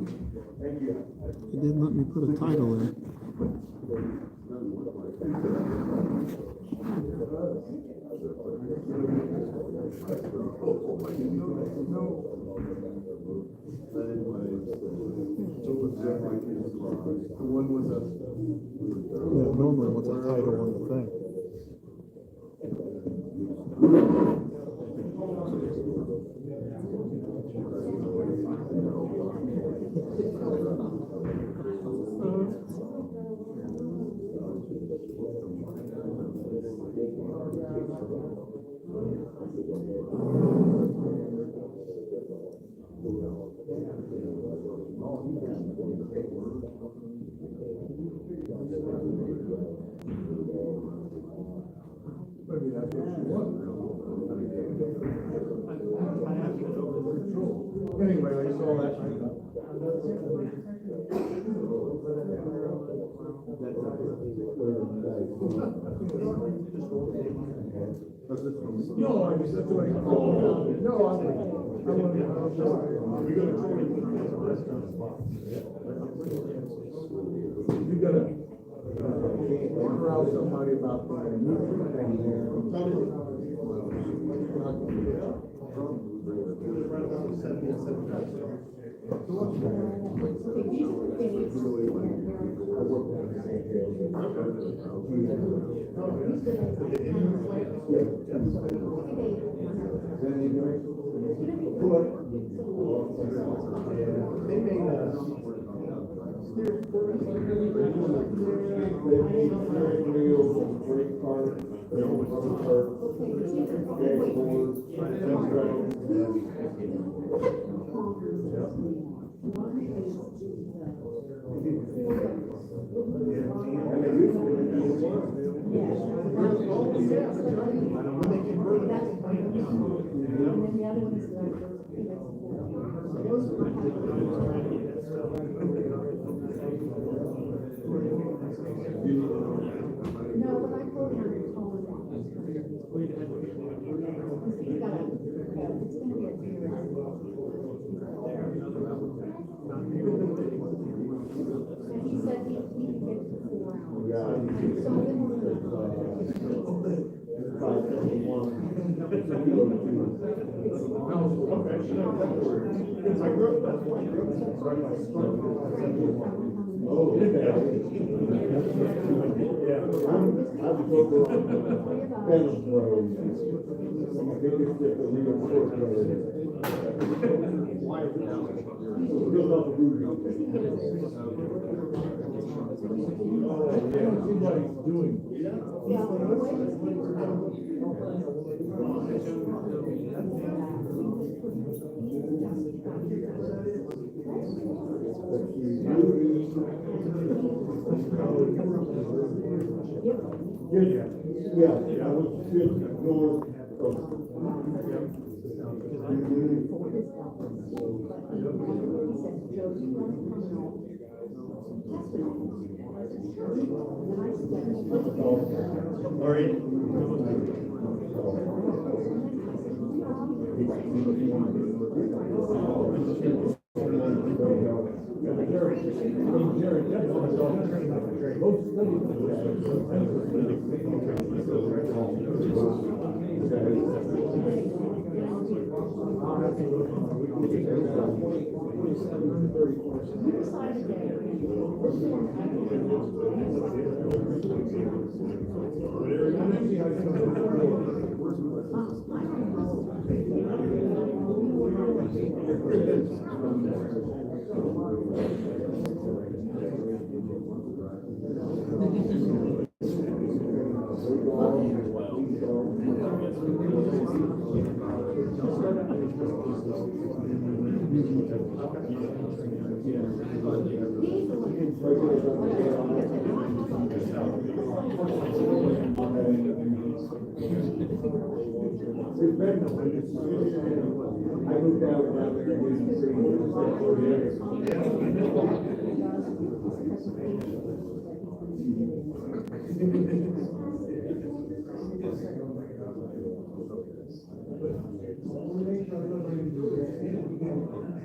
It didn't let me put a title in. Yeah, normally what's a title on the thing? Anyway, I saw that. No, I was just doing. No, you gotta figure out somebody about the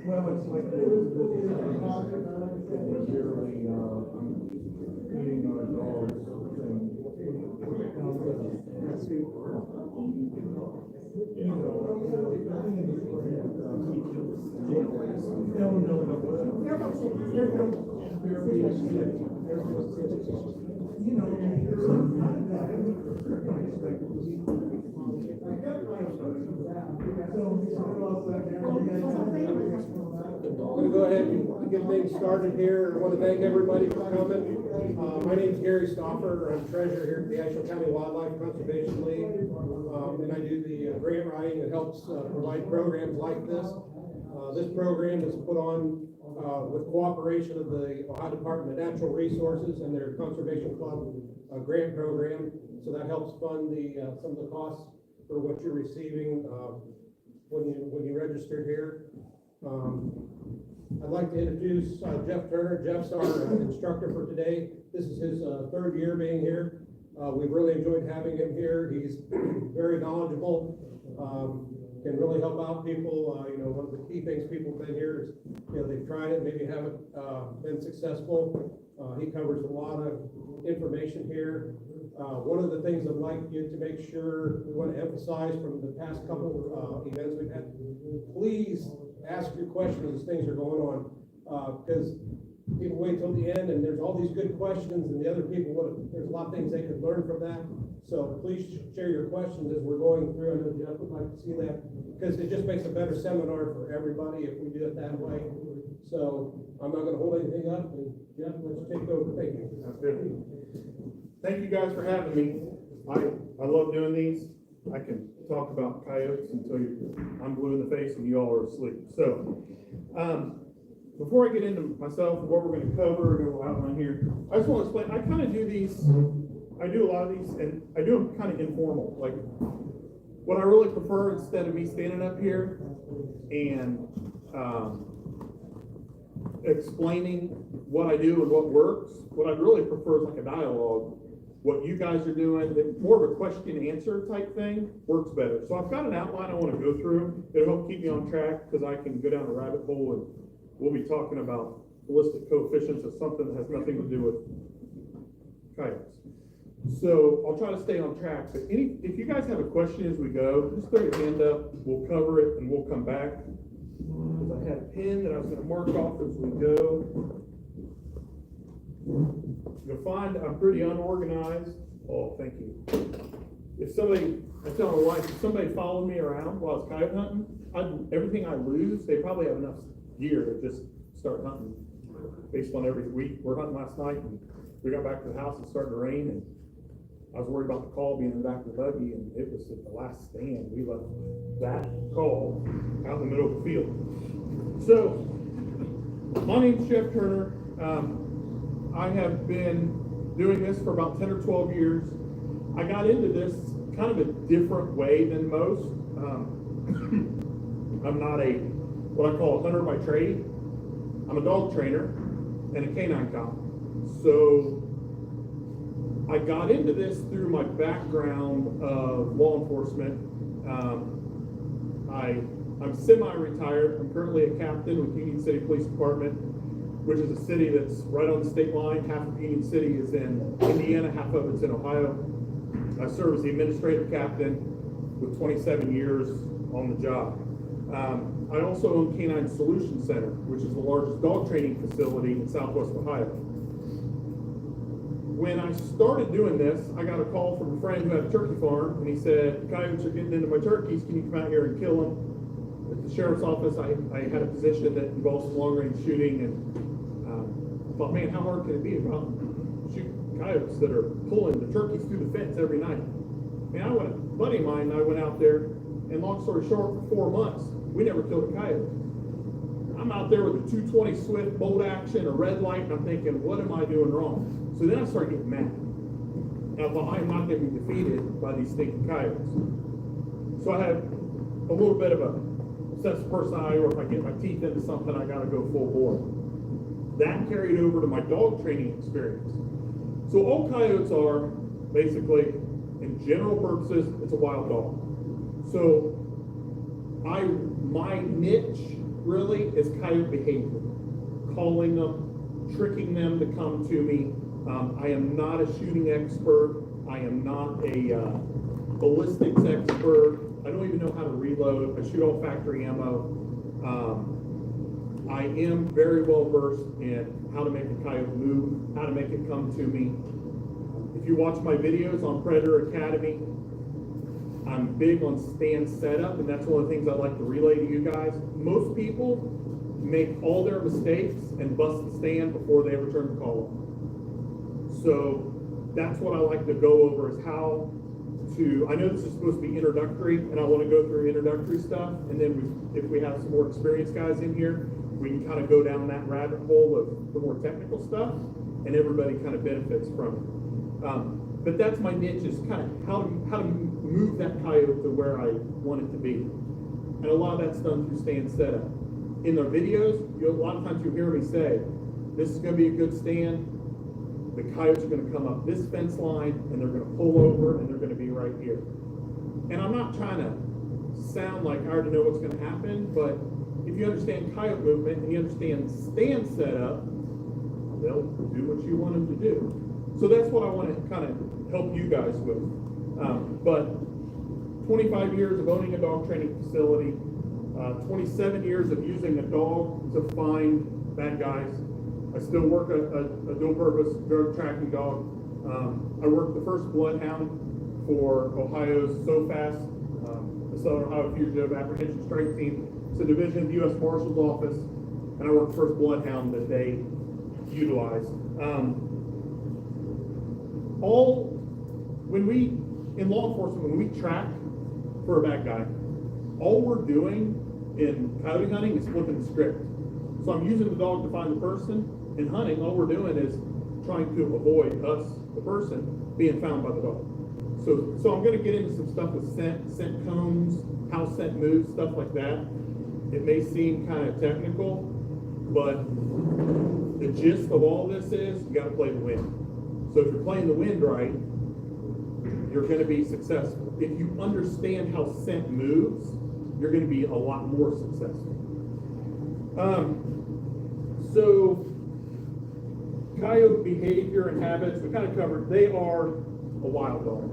Well, it's like the yearly, eating our dogs thing. I'm going to go ahead and get things started here. I want to thank everybody for coming. My name is Gary Stoffer. I'm treasurer here at the Ashland County Wildlife Conservation League. And I do the grant writing that helps provide programs like this. This program is put on with cooperation of the Ohio Department of Natural Resources and their Conservation Club grant program. So that helps fund some of the costs for what you're receiving when you register here. I'd like to introduce Jeff Turner. Jeff's our instructor for today. This is his third year being here. We've really enjoyed having him here. He's very knowledgeable, can really help out people. One of the key things people have been here is, they've tried it, maybe haven't been successful. He covers a lot of information here. One of the things I'd like you to make sure we want to emphasize from the past couple events we've had, please ask your questions as things are going on, because people wait till the end and there's all these good questions and the other people, there's a lot of things they could learn from that. So please share your questions as we're going through. I know Jeff would like to see that, because it just makes a better seminar for everybody if we do it that way. So I'm not going to hold anything up, and Jeff, let's take over. Thank you. Sounds good. Thank you guys for having me. I love doing these. I can talk about coyotes until I'm blue in the face and you all are asleep. So, before I get into myself and what we're going to cover and we'll outline here, I just want to explain. I kind of do these. I do a lot of these, and I do them kind of informal. Like, what I really prefer, instead of me standing up here and explaining what I do and what works, what I'd really prefer is like a dialogue. What you guys are doing, more of a question and answer type thing works better. So I've got an outline I want to go through. It'll help keep me on track, because I can go down a rabbit hole and we'll be talking about ballistic coefficients of something that has nothing to do with coyotes. So I'll try to stay on track. But if you guys have a question as we go, just throw your hand up. We'll cover it and we'll come back. Because I had a pin that I was going to mark off as we go. You'll find I'm pretty unorganized. Oh, thank you. I tell my wife, if somebody followed me around while I was coyote hunting, everything I lose, they probably have enough gear to just start hunting. Based on every week, we're hunting last night, and we got back to the house and it started to rain, and I was worried about the call being in the back of the buggy, and it was at the last stand. We left that call out in the middle of the field. So, my name's Jeff Turner. I have been doing this for about 10 or 12 years. I got into this kind of a different way than most. I'm not what I call a hunter by trade. I'm a dog trainer and a canine cop. So I got into this through my background of law enforcement. I'm semi-retired. I'm currently a captain with Union City Police Department, which is a city that's right on the state line. Half of Union City is in Indiana, half of it's in Ohio. I serve as the administrative captain with 27 years on the job. I also own Canine Solution Center, which is the largest dog training facility in Southwest Ohio. When I started doing this, I got a call from a friend who had a turkey farm, and he said, "The coyotes are getting into my turkeys, can you come out here and kill them?" At the sheriff's office, I had a position that involved some long-range shooting, and thought, man, how hard can it be about shooting coyotes that are pulling the turkeys through the fence every night? A buddy of mine and I went out there, and long story short, for 4 months, we never killed a coyote. I'm out there with a 220 Swift bolt action, a red light, and I'm thinking, what am I doing wrong? So then I started getting mad. And I thought, I'm not going to be defeated by these stinking coyotes. So I had a little bit of a sense of personality, or if I get my teeth into something, I got to go full bore. That carried over to my dog training experience. So all coyotes are, basically, in general purposes, it's a wild dog. So my niche really is coyote behavior. Calling them, tricking them to come to me. I am not a shooting expert. I am not a ballistics expert. I don't even know how to reload. I shoot all factory ammo. I am very well versed in how to make a coyote move, how to make it come to me. If you watch my videos on Predator Academy, I'm big on stand setup, and that's one of the things I like to relay to you guys. Most people make all their mistakes and bust the stand before they ever turn the call on. So that's what I like to go over is how to, I know this is supposed to be introductory, and I want to go through introductory stuff, and then if we have some more experienced guys in here, we can kind of go down that rabbit hole of the more technical stuff, and everybody kind of benefits from it. But that's my niche, is kind of how to move that coyote to where I want it to be. And a lot of that's done through stand setup. In their videos, a lot of times you hear me say, this is going to be a good stand. The coyotes are going to come up this fence line, and they're going to pull over, and they're going to be right here. And I'm not trying to sound like I already know what's going to happen, but if you understand coyote movement and you understand stand setup, they'll do what you want them to do. So that's what I want to kind of help you guys with. But 25 years of owning a dog training facility, 27 years of using a dog to find bad guys. I still work a dual-purpose drug tracking dog. I worked the first bloodhound for Ohio's SOFAS, the Southern Ohio Fugitive Apprehension Strength Team. It's a division of the U.S. Marshal's Office, and I worked the first bloodhound that they utilized. In law enforcement, when we track for a bad guy, all we're doing in coyote hunting is flipping the script. So I'm using the dog to find the person. In hunting, all we're doing is trying to avoid us, the person, being found by the dog. So I'm going to get into some stuff with scent cones, how scent moves, stuff like that. It may seem kind of technical, but the gist of all this is you got to play the wind. So if you're playing the wind right, you're going to be successful. If you understand how scent moves, you're going to be a lot more successful. So coyote behavior and habits, we kind of covered, they are a wild dog.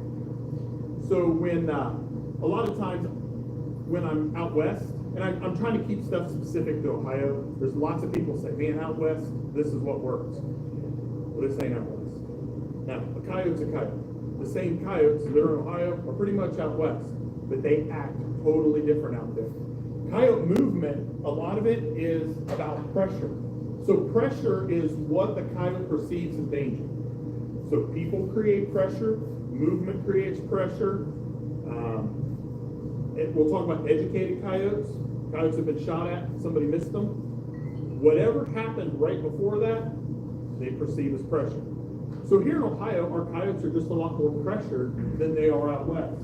So when, a lot of times when I'm out west, and I'm trying to keep stuff specific to Ohio, there's lots of people say, man, out west, this is what works. Well, this ain't out west. Now, a coyote's a coyote. The same coyotes that are in Ohio are pretty much out west, but they act totally different out there. Coyote movement, a lot of it is about pressure. So pressure is what the coyote perceives as danger. So people create pressure, movement creates pressure. We'll talk about educated coyotes. Coyotes have been shot at, somebody missed them. Whatever happened right before that, they perceive as pressure. So here in Ohio, our coyotes are just a lot more pressured than they are out west.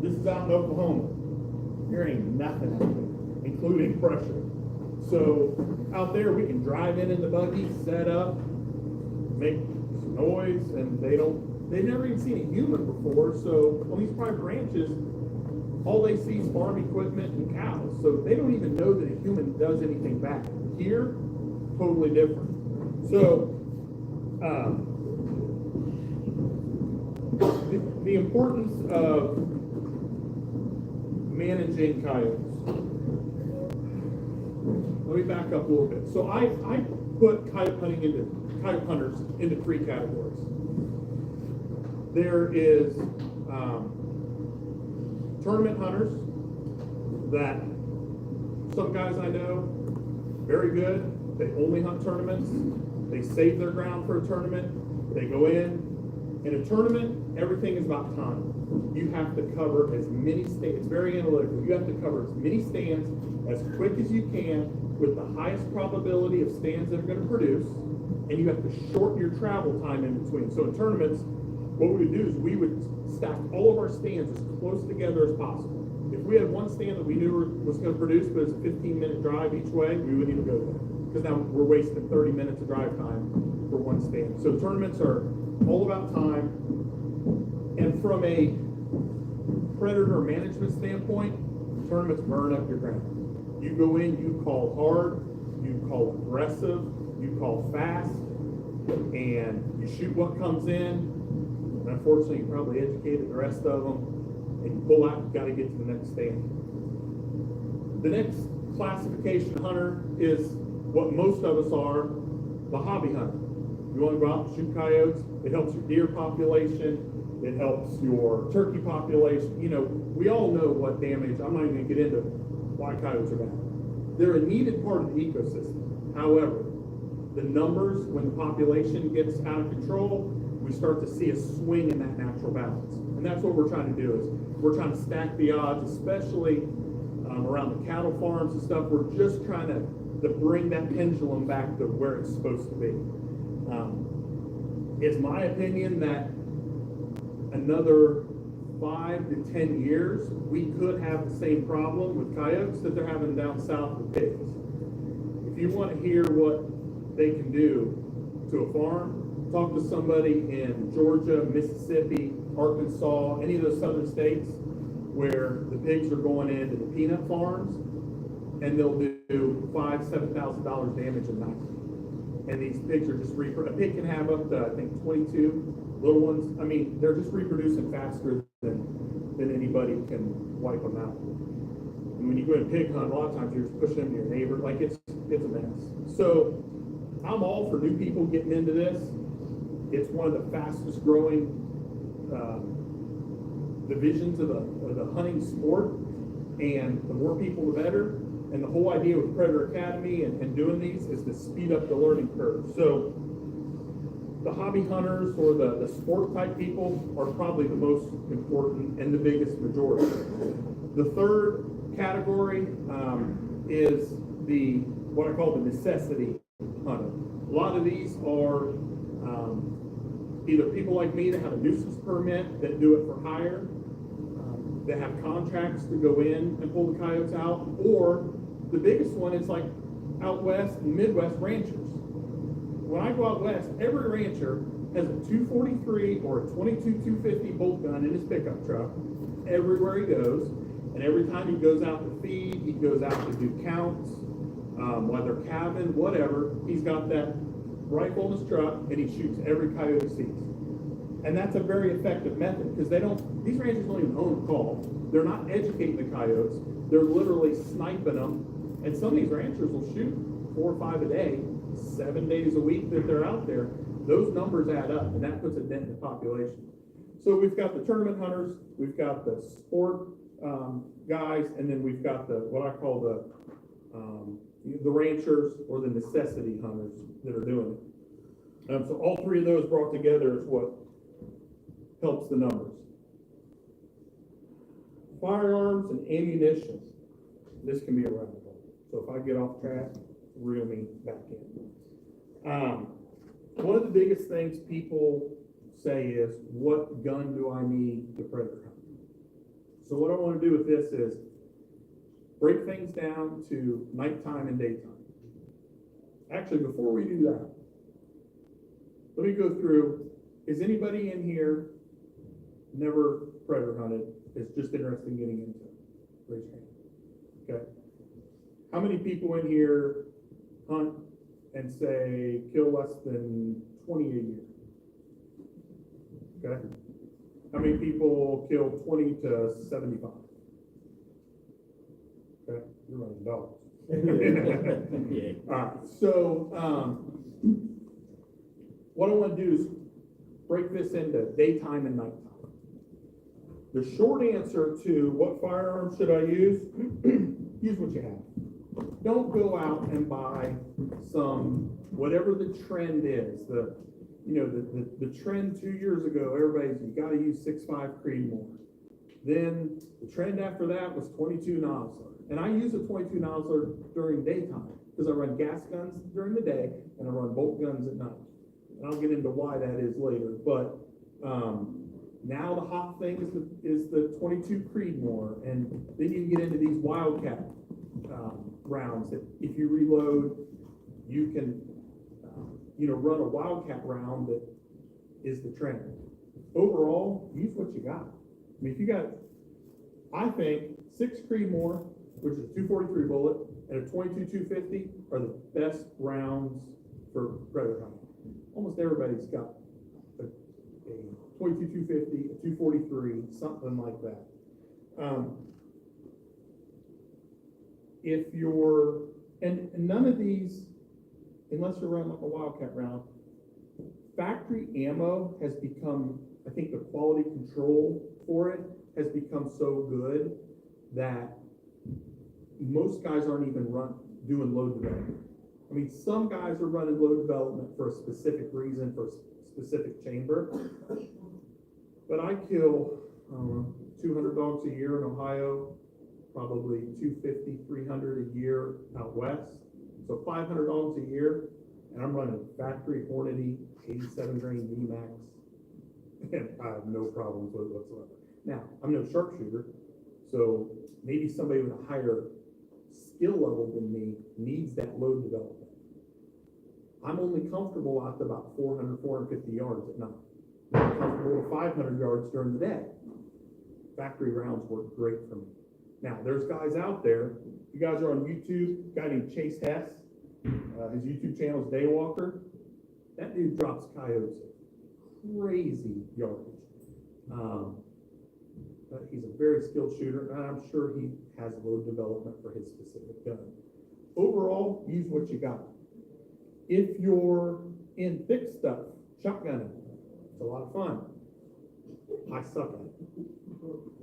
This is out in Oklahoma. There ain't nothing out there, including pressure. So out there, we can drive in the buggy, set up, make some noise, and they've never even seen a human before. So on these private ranches, all they see is farm equipment and cows. So they don't even know that a human does anything back. Here, totally different. So the importance of managing coyotes. Let me back up a little bit. So I put coyote hunters into three categories. There is tournament hunters that some guys I know, very good. They only hunt tournaments. They save their ground for a tournament. They go in. In a tournament, everything is about time. You have to cover as many stands. It's very analytical. You have to cover as many stands as quick as you can with the highest probability of stands that are going to produce, and you have to shorten your travel time in between. So in tournaments, what we would do is we would stack all of our stands as close together as possible. If we had one stand that we knew was going to produce, but it's a 15-minute drive each way, we wouldn't even go there. Because now we're wasting 30 minutes of drive time for one stand. So tournaments are all about time. And from a predator management standpoint, tournaments burn up your ground. You go in, you call hard, you call aggressive, you call fast, and you shoot what comes in. And unfortunately, you probably educated the rest of them, and you pull out, you gotta get to the next stand. The next classification hunter is what most of us are, the hobby hunter. You wanna go out and shoot coyotes, it helps your deer population, it helps your turkey population. You know, we all know what damage, I'm not even gonna get into why coyotes are bad. They're a needed part of the ecosystem. However, the numbers, when the population gets out of control, we start to see a swing in that natural balance. And that's what we're trying to do, is we're trying to stack the odds, especially around the cattle farms and stuff. We're just trying to bring that pendulum back to where it's supposed to be. It's my opinion that another 5 to 10 years, we could have the same problem with coyotes that they're having down south with pigs. If you want to hear what they can do to a farm, talk to somebody in Georgia, Mississippi, Arkansas, any of those southern states where the pigs are going into the peanut farms, and they'll do $5,000, $7,000 damage a night. And these pigs are just a pig can have up to, I think, 22 little ones. I mean, they're just reproducing faster than anybody can wipe them out. And when you go to pig hunt, a lot of times you're just pushing them to your neighbor. Like, it's a mess. So I'm all for new people getting into this. It's one of the fastest growing divisions of the hunting sport, and the more people, the better. And the whole idea with Predator Academy and doing these is to speed up the learning curve. So the hobby hunters or the sport type people are probably the most important and the biggest majority. The third category is what I call the necessity hunter. A lot of these are either people like me that have a nuisance permit that do it for hire, that have contracts to go in and pull the coyotes out, or the biggest one is like out west and Midwest ranchers. When I go out west, every rancher has a 243 or a 22-250 bolt gun in his pickup truck everywhere he goes, and every time he goes out to feed, he goes out to do counts, whether calving, whatever, he's got that rifle in his truck and he shoots every coyote he sees. And that's a very effective method, because these ranchers don't even own a call. They're not educating the coyotes. They're literally sniping them. And some of these ranchers will shoot 4 or 5 a day, 7 days a week that they're out there. Those numbers add up, and that puts a dent in the population. So we've got the tournament hunters, we've got the sport guys, and then we've got what I call the ranchers or the necessity hunters that are doing it. So all three of those brought together is what helps the numbers. Firearms and ammunition. This can be a rabbit hole. So if I get off track, reel me back in. One of the biggest things people say is, what gun do I need to predator hunt? So what I want to do with this is break things down to nighttime and daytime. Actually, before we do that, let me go through, is anybody in here never predator hunted, is just interested in getting into it? Raise your hand. Okay. How many people in here hunt and say kill less than 20 a year? Okay. How many people kill 20 to 75? Okay, you're running dogs. All right, so what I want to do is break this into daytime and nighttime. The short answer to what firearms should I use, use what you have. Don't go out and buy some, whatever the trend is. The trend 2 years ago, everybody's, you got to use 6.5 Creedmoor. Then the trend after that was 22 Nosler. And I use a 22 Nosler during daytime because I run gas guns during the day and I run bolt guns at night. And I'll get into why that is later. But now the hot thing is the 22 Creedmoor, and then you can get into these Wildcat rounds that if you reload, you can run a Wildcat round that is the trend. Overall, use what you got. I mean, if you got, I think 6 Creedmoor, which is a 243 bullet, and a 22-250 are the best rounds for predator hunting. Almost everybody's got a 22-250, a 243, something like that. If you're, and none of these, unless you're running like a Wildcat round, factory ammo has become, I think the quality control for it has become so good that most guys aren't even doing load development. I mean, some guys are running load development for a specific reason, for a specific chamber. But I kill 200 dogs a year in Ohio, probably 250, 300 a year out west. So 500 dogs a year, and I'm running factory Hornady 87 grain VMAX, and I have no problems with it whatsoever. Now, I'm no sharpshooter, so maybe somebody with a higher skill level than me needs that load development. I'm only comfortable out to about 400, 450 yards at night. I'm comfortable with 500 yards during the day. Factory rounds work great for me. Now, there's guys out there, you guys are on YouTube, a guy named Chase Hess, his YouTube channel is Daywalker. That dude drops coyotes crazy yardage. But he's a very skilled shooter, and I'm sure he has load development for his specific gun. Overall, use what you got. If you're in thick stuff, shotgunning, it's a lot of fun. I suck at it.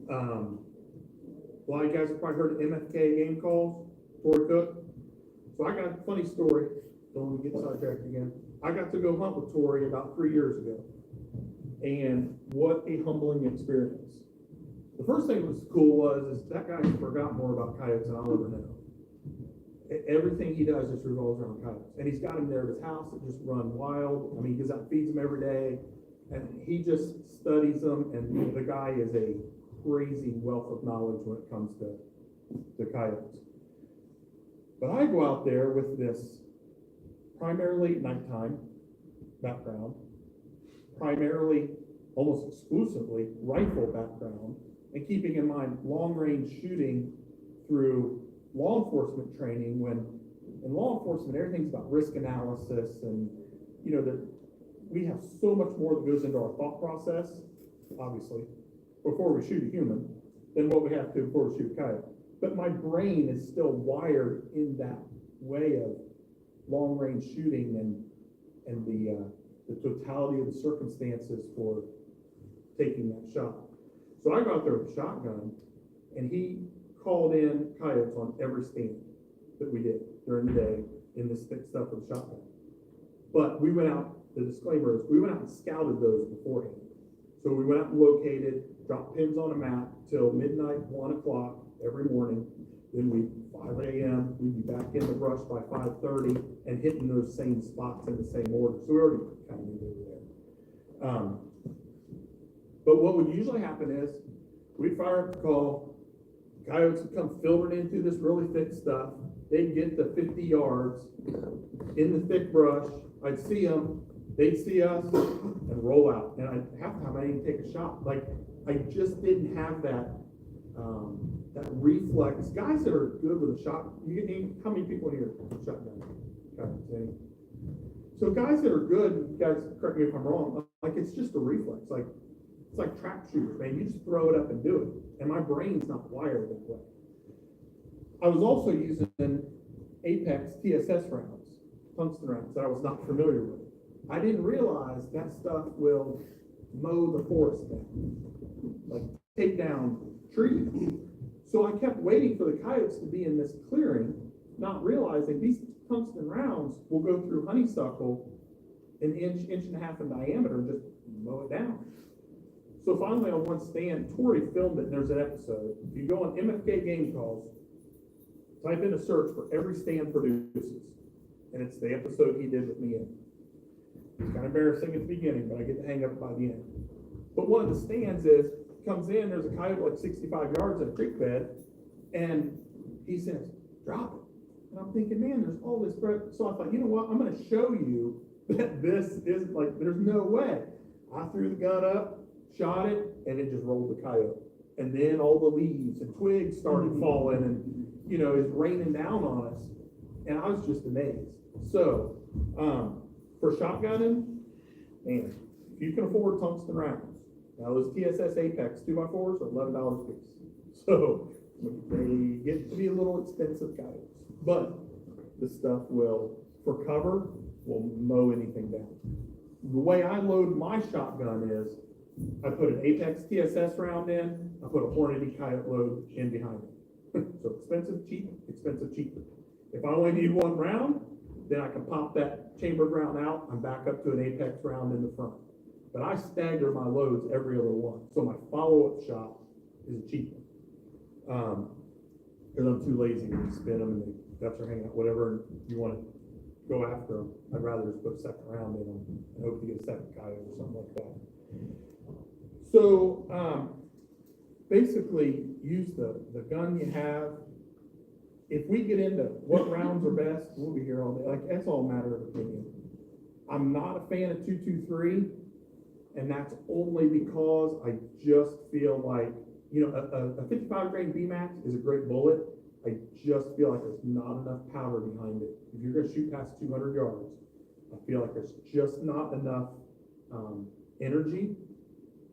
A lot of you guys have probably heard of MFK game calls, Tory Cook. So I got a funny story. Don't want to get sidetracked again. I got to go hunt with Tory about 3 years ago. And what a humbling experience. The first thing that was cool is that guy forgot more about coyotes than I'll ever know. Everything he does just revolves around coyotes. And he's got him there at his house that just run wild. I mean, he goes out and feeds them every day. And he just studies them. And the guy is a crazy wealth of knowledge when it comes to coyotes. But I go out there with this primarily nighttime background, primarily, almost exclusively, rifle background, and keeping in mind long-range shooting through law enforcement training, when in law enforcement, everything's about risk analysis, and, you know, that we have so much more that goes into our thought process, obviously, before we shoot a human, than what we have to before we shoot a coyote. But my brain is still wired in that way of long-range shooting and the totality of the circumstances for taking that shot. So I go out there with a shotgun, and he called in coyotes on every stand that we did during the day in this thick stuff with a shotgun. But we went out, the disclaimer is, we went out and scouted those beforehand. So we went out and located, dropped pins on a map till midnight, 1 o'clock every morning. Then 5 a.m., we'd be back in the brush by 5:30 and hitting those same spots in the same order. So we already kind of knew they were there. But what would usually happen is we'd fire up the call, coyotes would come filtering into this really thick stuff. They'd get to 50 yards in the thick brush. I'd see them, they'd see us, and roll out. And half the time I didn't take a shot. Like, I just didn't have that reflex. Guys that are good with a shot, how many people in here shotgun? Okay, so guys that are good, guys, correct me if I'm wrong, like, it's just a reflex. Like, it's like trap shooters, man. You just throw it up and do it. And my brain's not wired that way. I was also using Apex TSS rounds, tungsten rounds, that I was not familiar with. I didn't realize that stuff will mow the forest down, like take down trees. So I kept waiting for the coyotes to be in this clearing, not realizing these tungsten rounds will go through honeysuckle an inch, inch and a half in diameter and just mow it down. So finally on one stand, Tori filmed it, and there's an episode. If you go on MFK Game Calls, type in a search for every stand produces, and it's the episode he did with me in. It's kind of embarrassing at the beginning, but I get to hang up by the end. But one of the stands comes in, there's a coyote like 65 yards in a creek bed, and he says, drop it. And I'm thinking, man, there's all this bread. So I thought, you know what, I'm gonna show you that this is like, there's no way. I threw the gun up, shot it, and it just rolled the coyote. And then all the leaves and twigs started falling, and is raining down on us. And I was just amazed. So, for shotgunning, man, if you can afford tungsten rounds, now those TSS Apex 2x4s are $11 a piece. So, they get to be a little expensive coyotes. But the stuff will, for cover, will mow anything down. The way I load my shotgun is, I put an Apex TSS round in, I put a Hornady coyote load in behind it. So expensive, cheap, expensive, cheaper. If I only need one round, then I can pop that chambered round out, I'm back up to an Apex round in the front. But I stagger my loads every other one, so my follow-up shot is cheaper. Because I'm too lazy to spin them and the guts are hanging out, whatever you want to go after them. I'd rather just put a second round in them and hope to get a second coyote or something like that. So, basically, use the gun you have. If we get into what rounds are best, we'll be here all day. Like, that's all a matter of opinion. I'm not a fan of 223, and that's only because I just feel like, a 55 grain B-Max is a great bullet. I just feel like there's not enough powder behind it. If you're going to shoot past 200 yards, I feel like there's just not enough energy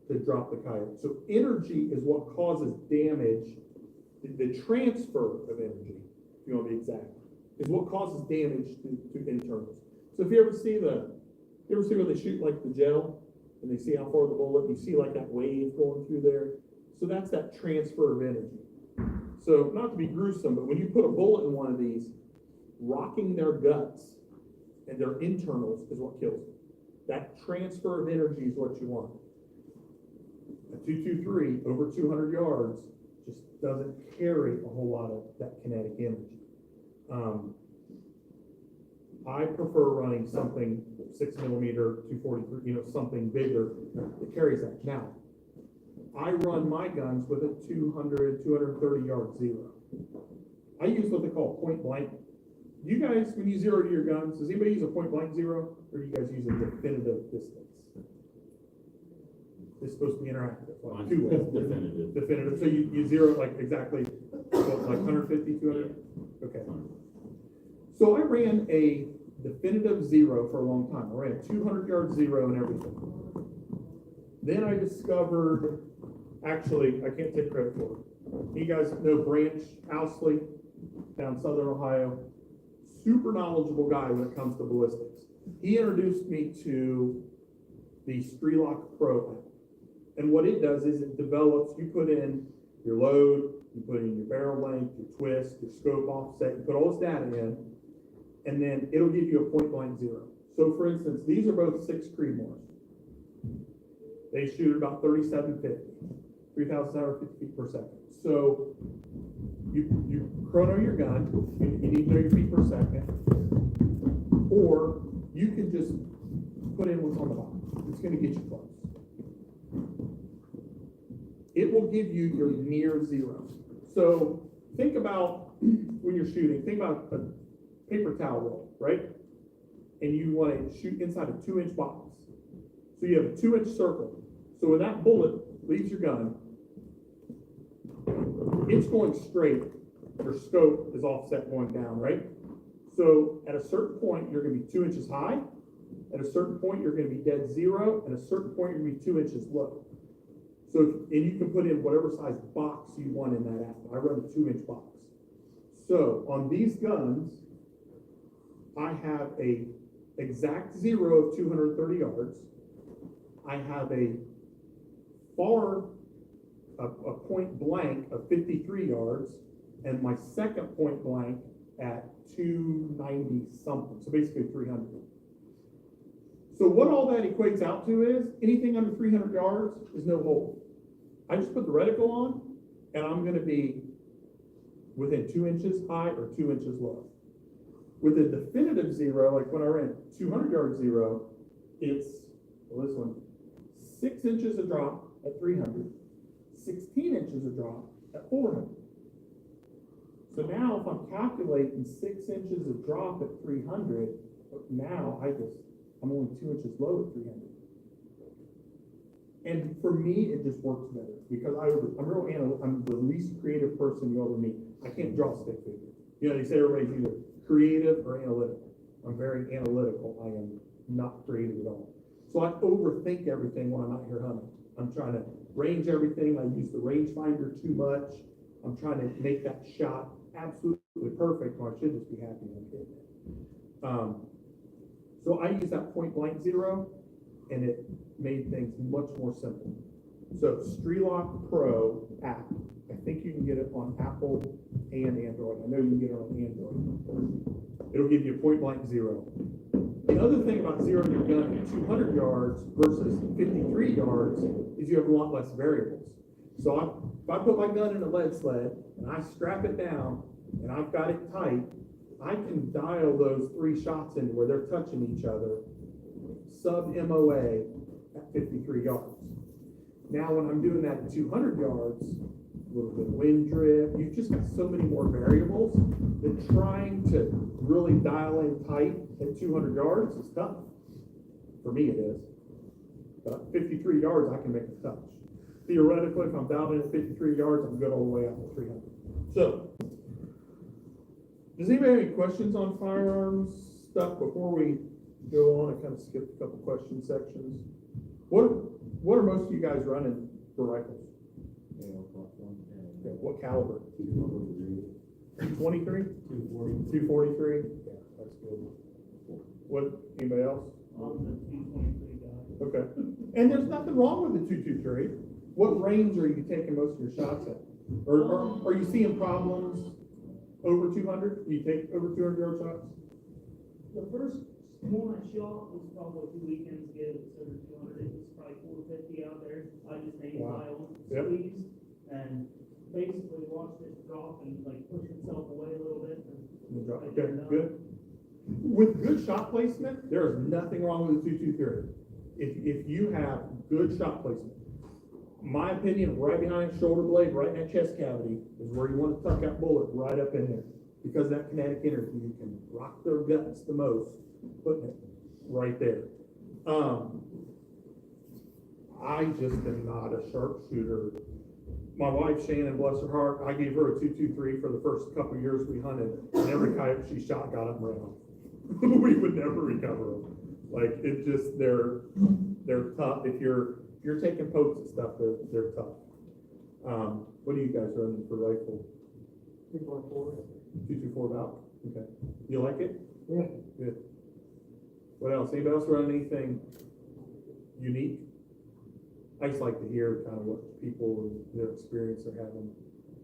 to drop the coyote. So energy is what causes damage. The transfer of energy, if you want to be exact, is what causes damage to internals. So if you ever see when they shoot like the gel and they see how far the bullet, you see like that wave going through there. So that's that transfer of energy. So not to be gruesome, but when you put a bullet in one of these, rocking their guts and their internals is what kills them. That transfer of energy is what you want. A 223 over 200 yards just doesn't carry a whole lot of that kinetic energy. I prefer running something 6mm, 243, something bigger that carries that. Now, I run my guns with a 200, 230 yard zero. I use what they call point blank. You guys, when you zero to your guns, does anybody use a point blank zero, or do you guys use a definitive distance? It's supposed to be interactive. Like Definitive. Definitive. So you zero like exactly, what, like 150, 200? Okay. So I ran a definitive zero for a long time. I ran a 200 yard zero and everything. Then I discovered, actually, I can't take credit for it. You guys know Branch Owsley down Southern Ohio. Super knowledgeable guy when it comes to ballistics. He introduced me to the Strelok Pro app. And what it does is it develops, you put in your load, you put in your barrel length, your twist, your scope offset, you put all this data in, and then it'll give you a point blank zero. So for instance, these are both 6 Creedmoors. They shoot at about 3750, 3,750 feet per second. So you chrono your gun, you need to know your feet per second, or you can just put in what's on the box. It's going to get you close. It will give you your near zero. So think about when you're shooting, think about a paper towel roll, right? And you want to shoot inside a 2-inch box. So you have a 2-inch circle. So when that bullet leaves your gun, it's going straight. Your scope is offset going down, right? So at a certain point, you're going to be 2 inches high. At a certain point, you're going to be dead zero. At a certain point, you're going to be 2 inches low. So, and you can put in whatever size box you want in that app. I run a 2-inch box. So on these guns, I have a exact zero of 230 yards. I have a point blank of 53 yards, and my second point blank at 290 something. So basically 300. So what all that equates out to is anything under 300 yards is no hold. I just put the reticle on, and I'm going to be within 2 inches high or 2 inches low. With a definitive zero, like when I ran 200 yard zero, it's, well, this one, 6 inches a drop at 300, 16 inches a drop at 400. So now if I'm calculating 6 inches of drop at 300, now I'm only 2 inches low at 300. And for me, it just works better because I'm the least creative person you'll ever meet. I can't draw a stick figure. You know, they say everybody's either creative or analytical. I'm very analytical. I am not creative at all. So I overthink everything when I'm out here hunting. I'm trying to range everything. I use the rangefinder too much. I'm trying to make that shot absolutely perfect, or I should just be happy when I'm hitting it. So I use that point blank zero, and it made things much more simple. So Strelock Pro app, I think you can get it on Apple and Android. I know you can get it on Android. It'll give you a point blank zero. The other thing about zeroing your gun at 200 yards versus 53 yards is you have a lot less variables. So if I put my gun in a lead sled and I strap it down and I've got it tight, I can dial those 3 shots into where they're touching each other, sub MOA at 53 yards. Now, when I'm doing that at 200 yards, a little bit of wind drift, you've just got so many more variables that trying to really dial in tight at 200 yards is tough. For me, it is. But 53 yards, I can make a touch. Theoretically, if I'm dialed in at 53 yards, I'm good all the way up to 300. So, does anybody have any questions on firearms stuff before we go on? I kind of skipped a couple question sections. What are most of you guys running for rifles? Okay, what caliber? 23? 243? Yeah, that's good. What, anybody else? I'm the 223 guy. Okay. And there's nothing wrong with the 223. What range are you taking most of your shots at? Or are you seeing problems over 200? Do you take over 200 yard shots? The first one I shot was probably 2 weekends ago. It was over 200. It was probably 450 out there. I just made my own squeeze and basically watched it drop and like push itself away a little bit. Okay, good. With good shot placement, there is nothing wrong with the 223. If you have good shot placement, my opinion, right behind the shoulder blade, right in that chest cavity, is where you want to tuck that bullet right up in there. Because that kinetic energy, you can rock their guts the most, putting it right there. I just am not a sharpshooter. My wife, Shannon, bless her heart, I gave her a 223 for the first couple of years we hunted, and every coyote she shot got up and ran. We would never recover them. Like, it just, they're tough. If you're taking pokes and stuff, they're tough. What are you guys running for rifle? 2.4. 224 about? Okay. You like it? Yeah. Good. What else? Anybody else run anything unique? I just like to hear kind of what people and their experience are having.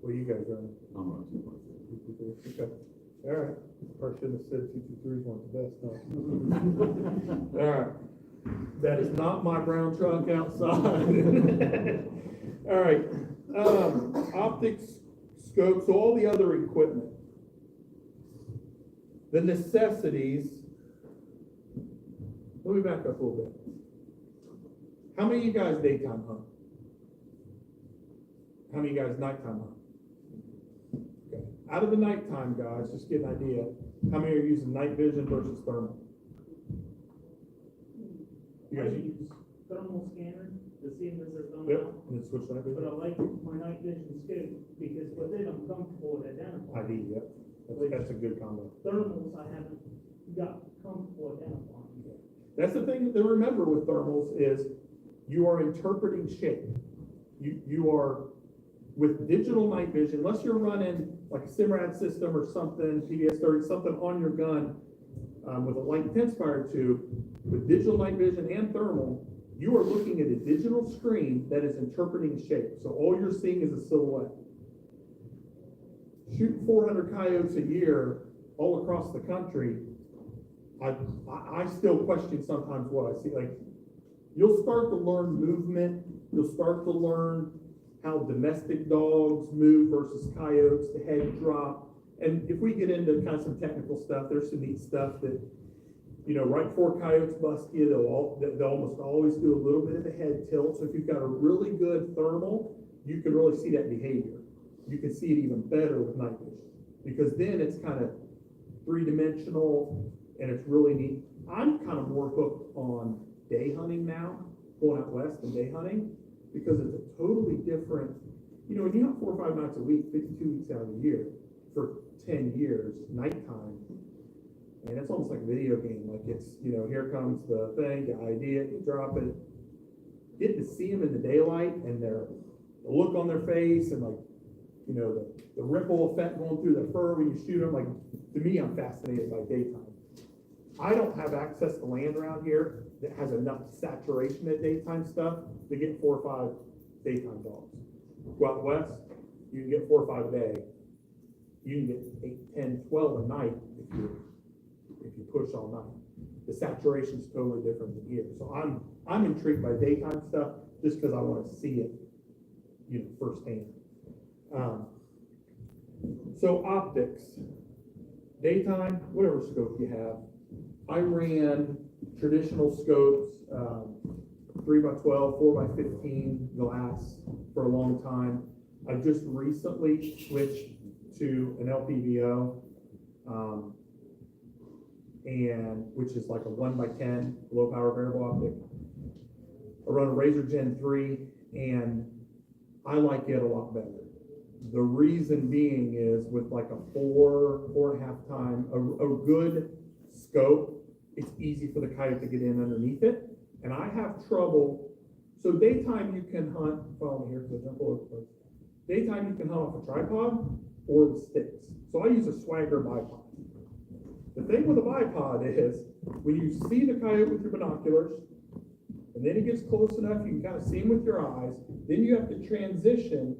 What are you guys running? I'm on 2.3. Okay. All right. Probably shouldn't have said 223s weren't the best, huh? All right. That is not my brown truck outside. All right. Optics, scopes, so all the other equipment. The necessities. Let me back up a little bit. How many of you guys daytime hunt? How many of you guys nighttime hunt? Okay. Out of the nighttime guys, just get an idea, how many are using night vision versus thermal? You I guys use thermal scanner to see if there's a Yep, out. and then switch night But vision? I like my night vision scope because with it I'm comfortable with identifying. ID, yep. That's a good combo. Thermals I haven't got comfortable identifying. That's the thing to remember with thermals is you are interpreting shape. You are, with digital night vision, unless you're running like a Simrad system or something, PBS 30, something on your gun with a light intensifier tube, with digital night vision and thermal, you are looking at a digital screen that is interpreting shape. So all you're seeing is a silhouette. Shooting 400 coyotes a year all across the country, I still question sometimes what I see. Like, you'll start to learn movement. You'll start to learn how domestic dogs move versus coyotes, the head drop. And if we get into kind of some technical stuff, there's some neat stuff that, you know, right before coyotes bust you, they'll almost always do a little bit of a head tilt. So if you've got a really good thermal, you can really see that behavior. You can see it even better with night vision because then it's kind of three-dimensional and it's really neat. I'm kind of more hooked on day hunting now, going out west and day hunting, because it's a totally different, you know, when you hunt 4 or 5 nights a week, 52 weeks out of the year, for 10 years, nighttime. And it's almost like a video game. Like it's, here comes the thing, you ID it, you drop it. Getting to see them in the daylight and the look on their face and like, the ripple effect going through their fur when you shoot them. Like, to me, I'm fascinated by daytime. I don't have access to land around here that has enough saturation at daytime stuff to get 4 or 5 daytime dogs. Go out west, you can get 4 or 5 a day. You can get 8, 10, 12 a night if you push all night. The saturation is totally different than here. So I'm intrigued by daytime stuff just because I want to see it, firsthand. So optics, daytime, whatever scope you have. I ran traditional scopes, 3x12, 4x15 glass for a long time. I just recently switched to an LPVO, and which is like a 1x10 low power variable optic. I run a Razor Gen 3, and I like it a lot better. The reason being is with like a 4.5 time, a good scope, it's easy for the coyote to get in underneath it. And I have trouble, so daytime you can hunt, follow me here because I jump all over the place. Daytime you can hunt off a tripod or with sticks. So I use a Swagger bipod. The thing with a bipod is when you see the coyote with your binoculars, and then it gets close enough, you can kind of see him with your eyes, then you have to transition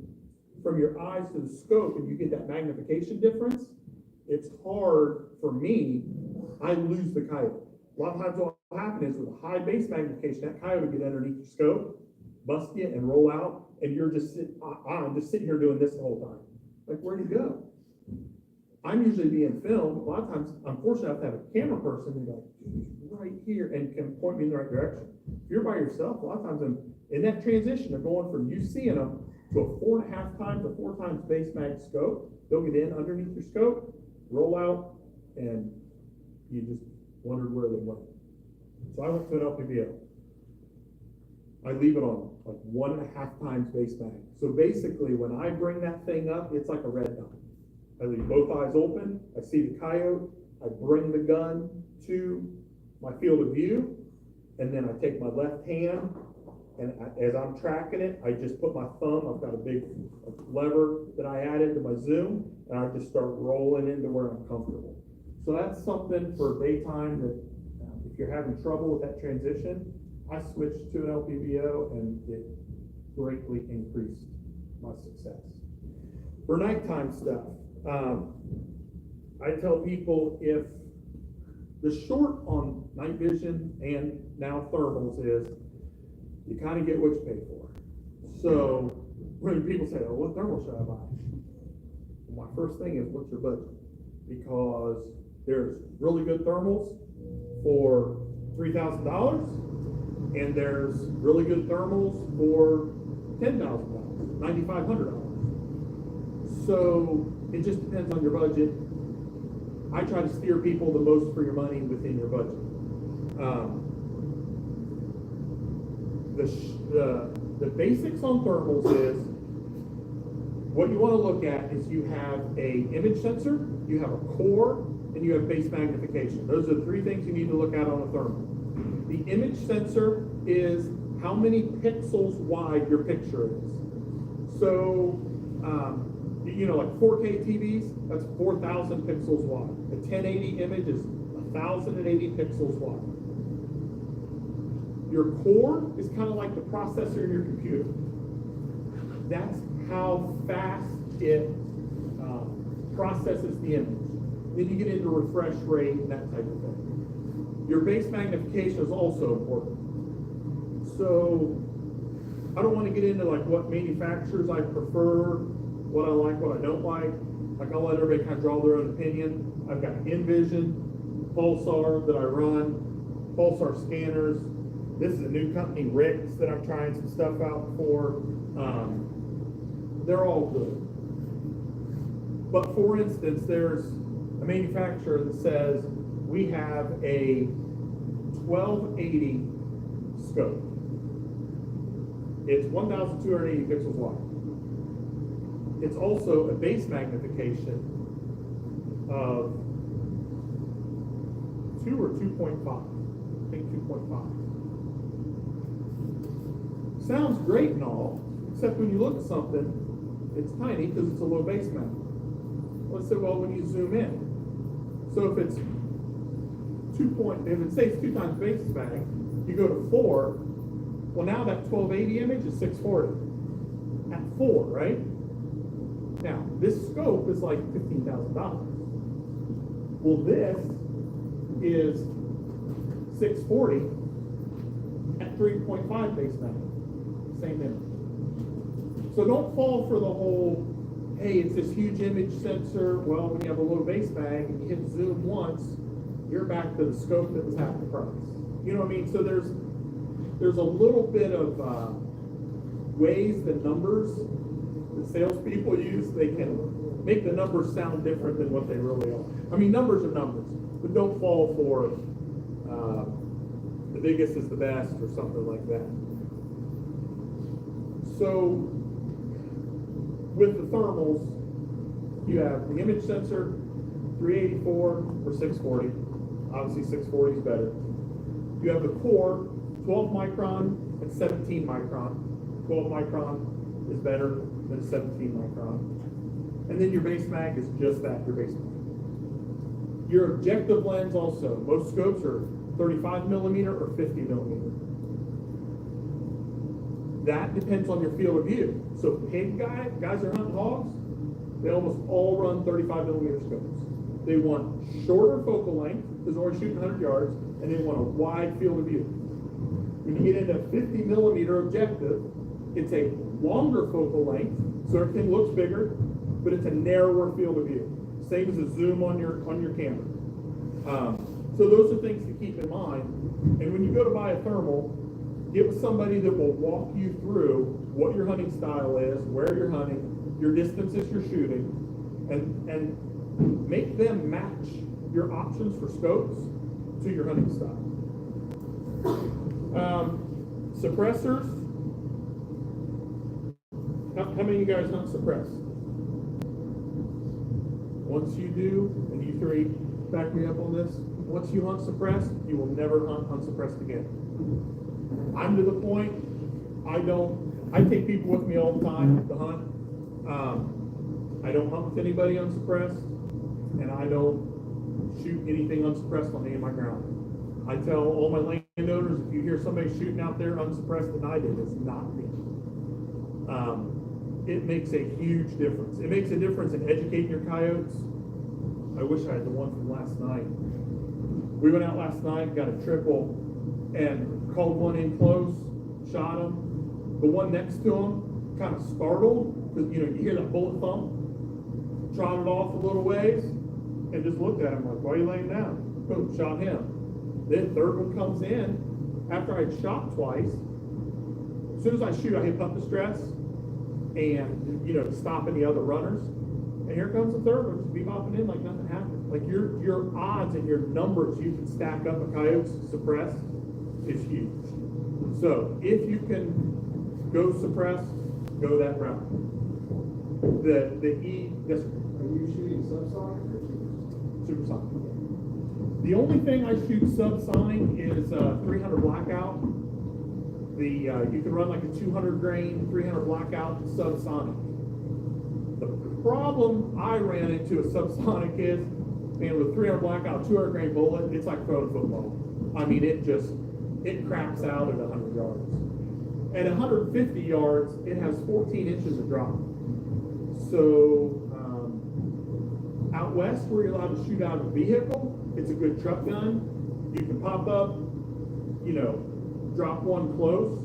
from your eyes to the scope and you get that magnification difference. It's hard for me, I lose the coyote. A lot of times what will happen is with a high base magnification, that coyote will get underneath your scope, bust you and roll out, and you're just I'm just sitting here doing this the whole time. Like, where'd he go? I'm usually being filmed. A lot of times, I'm fortunate enough to have a camera person who's like, right here, and can point me in the right direction. If you're by yourself, a lot of times in that transition of going from you seeing them to a 4.5 times to 4 times base mag scope, they'll get in underneath your scope, roll out, and you just wondered where they went. So I went to an LPVO. I leave it on like 1.5 times base mag. So basically, when I bring that thing up, it's like a red dot. I leave both eyes open, I see the coyote, I bring the gun to my field of view, and then I take my left hand, and as I'm tracking it, I just put my thumb, I've got a big lever that I added to my zoom, and I just start rolling into where I'm comfortable. So that's something for daytime that if you're having trouble with that transition, I switched to an LPVO and it greatly increased my success. For nighttime stuff, I tell people if the short on night vision and now thermals is you kind of get what you pay for. So when people say, oh, what thermal should I buy? My first thing is, what's your budget? Because there's really good thermals for $3,000 and there's really good thermals for $10,000, $9,500. So it just depends on your budget. I try to steer people the most for your money within your budget. The basics on thermals is, what you want to look at is you have a image sensor, you have a core, and you have base magnification. Those are the 3 things you need to look at on a thermal. The image sensor is how many pixels wide your picture is. So, like 4K TVs, that's 4,000 pixels wide. A 1080 image is 1,080 pixels wide. Your core is kind of like the processor in your computer. That's how fast it processes the image. Then you get into refresh rate and that type of thing. Your base magnification is also important. So I don't want to get into like what manufacturers I prefer, what I like, what I don't like. Like, I'll let everybody kind of draw their own opinion. I've got Envision, Pulsar that I run, Pulsar scanners. This is a new company, Rix, that I'm trying some stuff out for. They're all good. But for instance, there's a manufacturer that says we have a 1280 scope. It's 1,280 pixels wide. It's also a base magnification of 2 or 2.5. I think 2.5. Sounds great and all, except when you look at something, it's tiny because it's a low base mount. Let's say, well, when you zoom in, so if it's if it says 2 times base bag, you go to 4, well now that 1280 image is 640 at 4, right? Now, this scope is like $15,000. Well, this is 640 at 3.5 base mount. Same image. So don't fall for the whole, hey, it's this huge image sensor. Well, when you have a low base bag and you hit zoom once, you're back to the scope that was half the price. You know what I mean? So there's a little bit of ways the numbers that salespeople use, they can make the numbers sound different than what they really are. I mean, numbers are numbers, but don't fall for the biggest is the best or something like that. So with the thermals, you have the image sensor, 384 or 640. Obviously 640 is better. You have the core, 12 micron and 17 micron. 12 micron is better than 17 micron. And then your base mag is just that, your base mag. Your objective lens also, most scopes are 35 millimeter or 50 millimeter. That depends on your field of view. So pig guys are hunting hogs, they almost all run 35 millimeter scopes. They want shorter focal length, because they're only shooting 100 yards, and they want a wide field of view. When you get into 50 millimeter objective, it's a longer focal length, so everything looks bigger, but it's a narrower field of view. Same as a zoom on your camera. So those are things to keep in mind. And when you go to buy a thermal, get with somebody that will walk you through what your hunting style is, where you're hunting, your distances you're shooting, and make them match your options for scopes to your hunting style. Suppressors. How many of you guys hunt suppress? Once you do, and you three back me up on this, once you hunt suppressed, you will never hunt unsuppressed again. I'm to the point, I take people with me all the time to hunt. I don't hunt with anybody unsuppressed, and I don't shoot anything unsuppressed on any of my ground. I tell all my landowners, if you hear somebody shooting out there unsuppressed than I did, it's not me. It makes a huge difference. It makes a difference in educating your coyotes. I wish I had the one from last night. We went out last night, got a triple, and called one in close, shot him. The one next to him kind of startled, because you hear that bullet thump, trotted off a little ways, and just looked at him like, why are you laying down? Boom, shot him. Then third one comes in, after I'd shot twice. As soon as I shoot, I hit pump distress, and to stop any other runners. And here comes the third one, just bebopping in like nothing happened. Like your odds and your numbers you can stack up a coyote's suppress is huge. So if you can go suppress, go that route. Yes, sir. Are you shooting subsonic or Supersonic. The only thing I shoot subsonic is 300 blackout. You can run like a 200 grain, 300 blackout subsonic. The problem I ran into a subsonic is, man, with 300 blackout, 200 grain bullet, it's like throwing football. I mean, it craps out at 100 yards. At 150 yards, it has 14 inches of drop. So out west, where you're allowed to shoot out of a vehicle, it's a good truck gun. You can pop up, drop one close.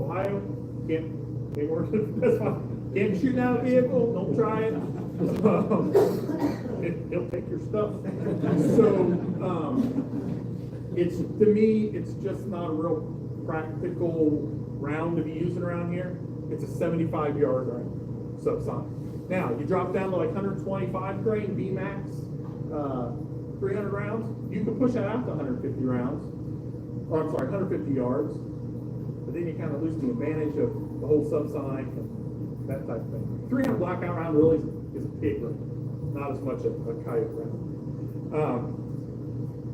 Ohio, can't work. That's fine. Can't shoot out of a vehicle. Don't try it. He'll take your stuff. So to me, it's just not a real practical round to be using around here. It's a 75-yard round, subsonic. Now, you drop down to like 125 grain VMAX, 300 rounds, you can push that out to 150 rounds, or I'm sorry, 150 yards, but then you kind of lose the advantage of the whole subsonic and that type of thing. 300 blackout round really is a pig round. not as much a coyote round.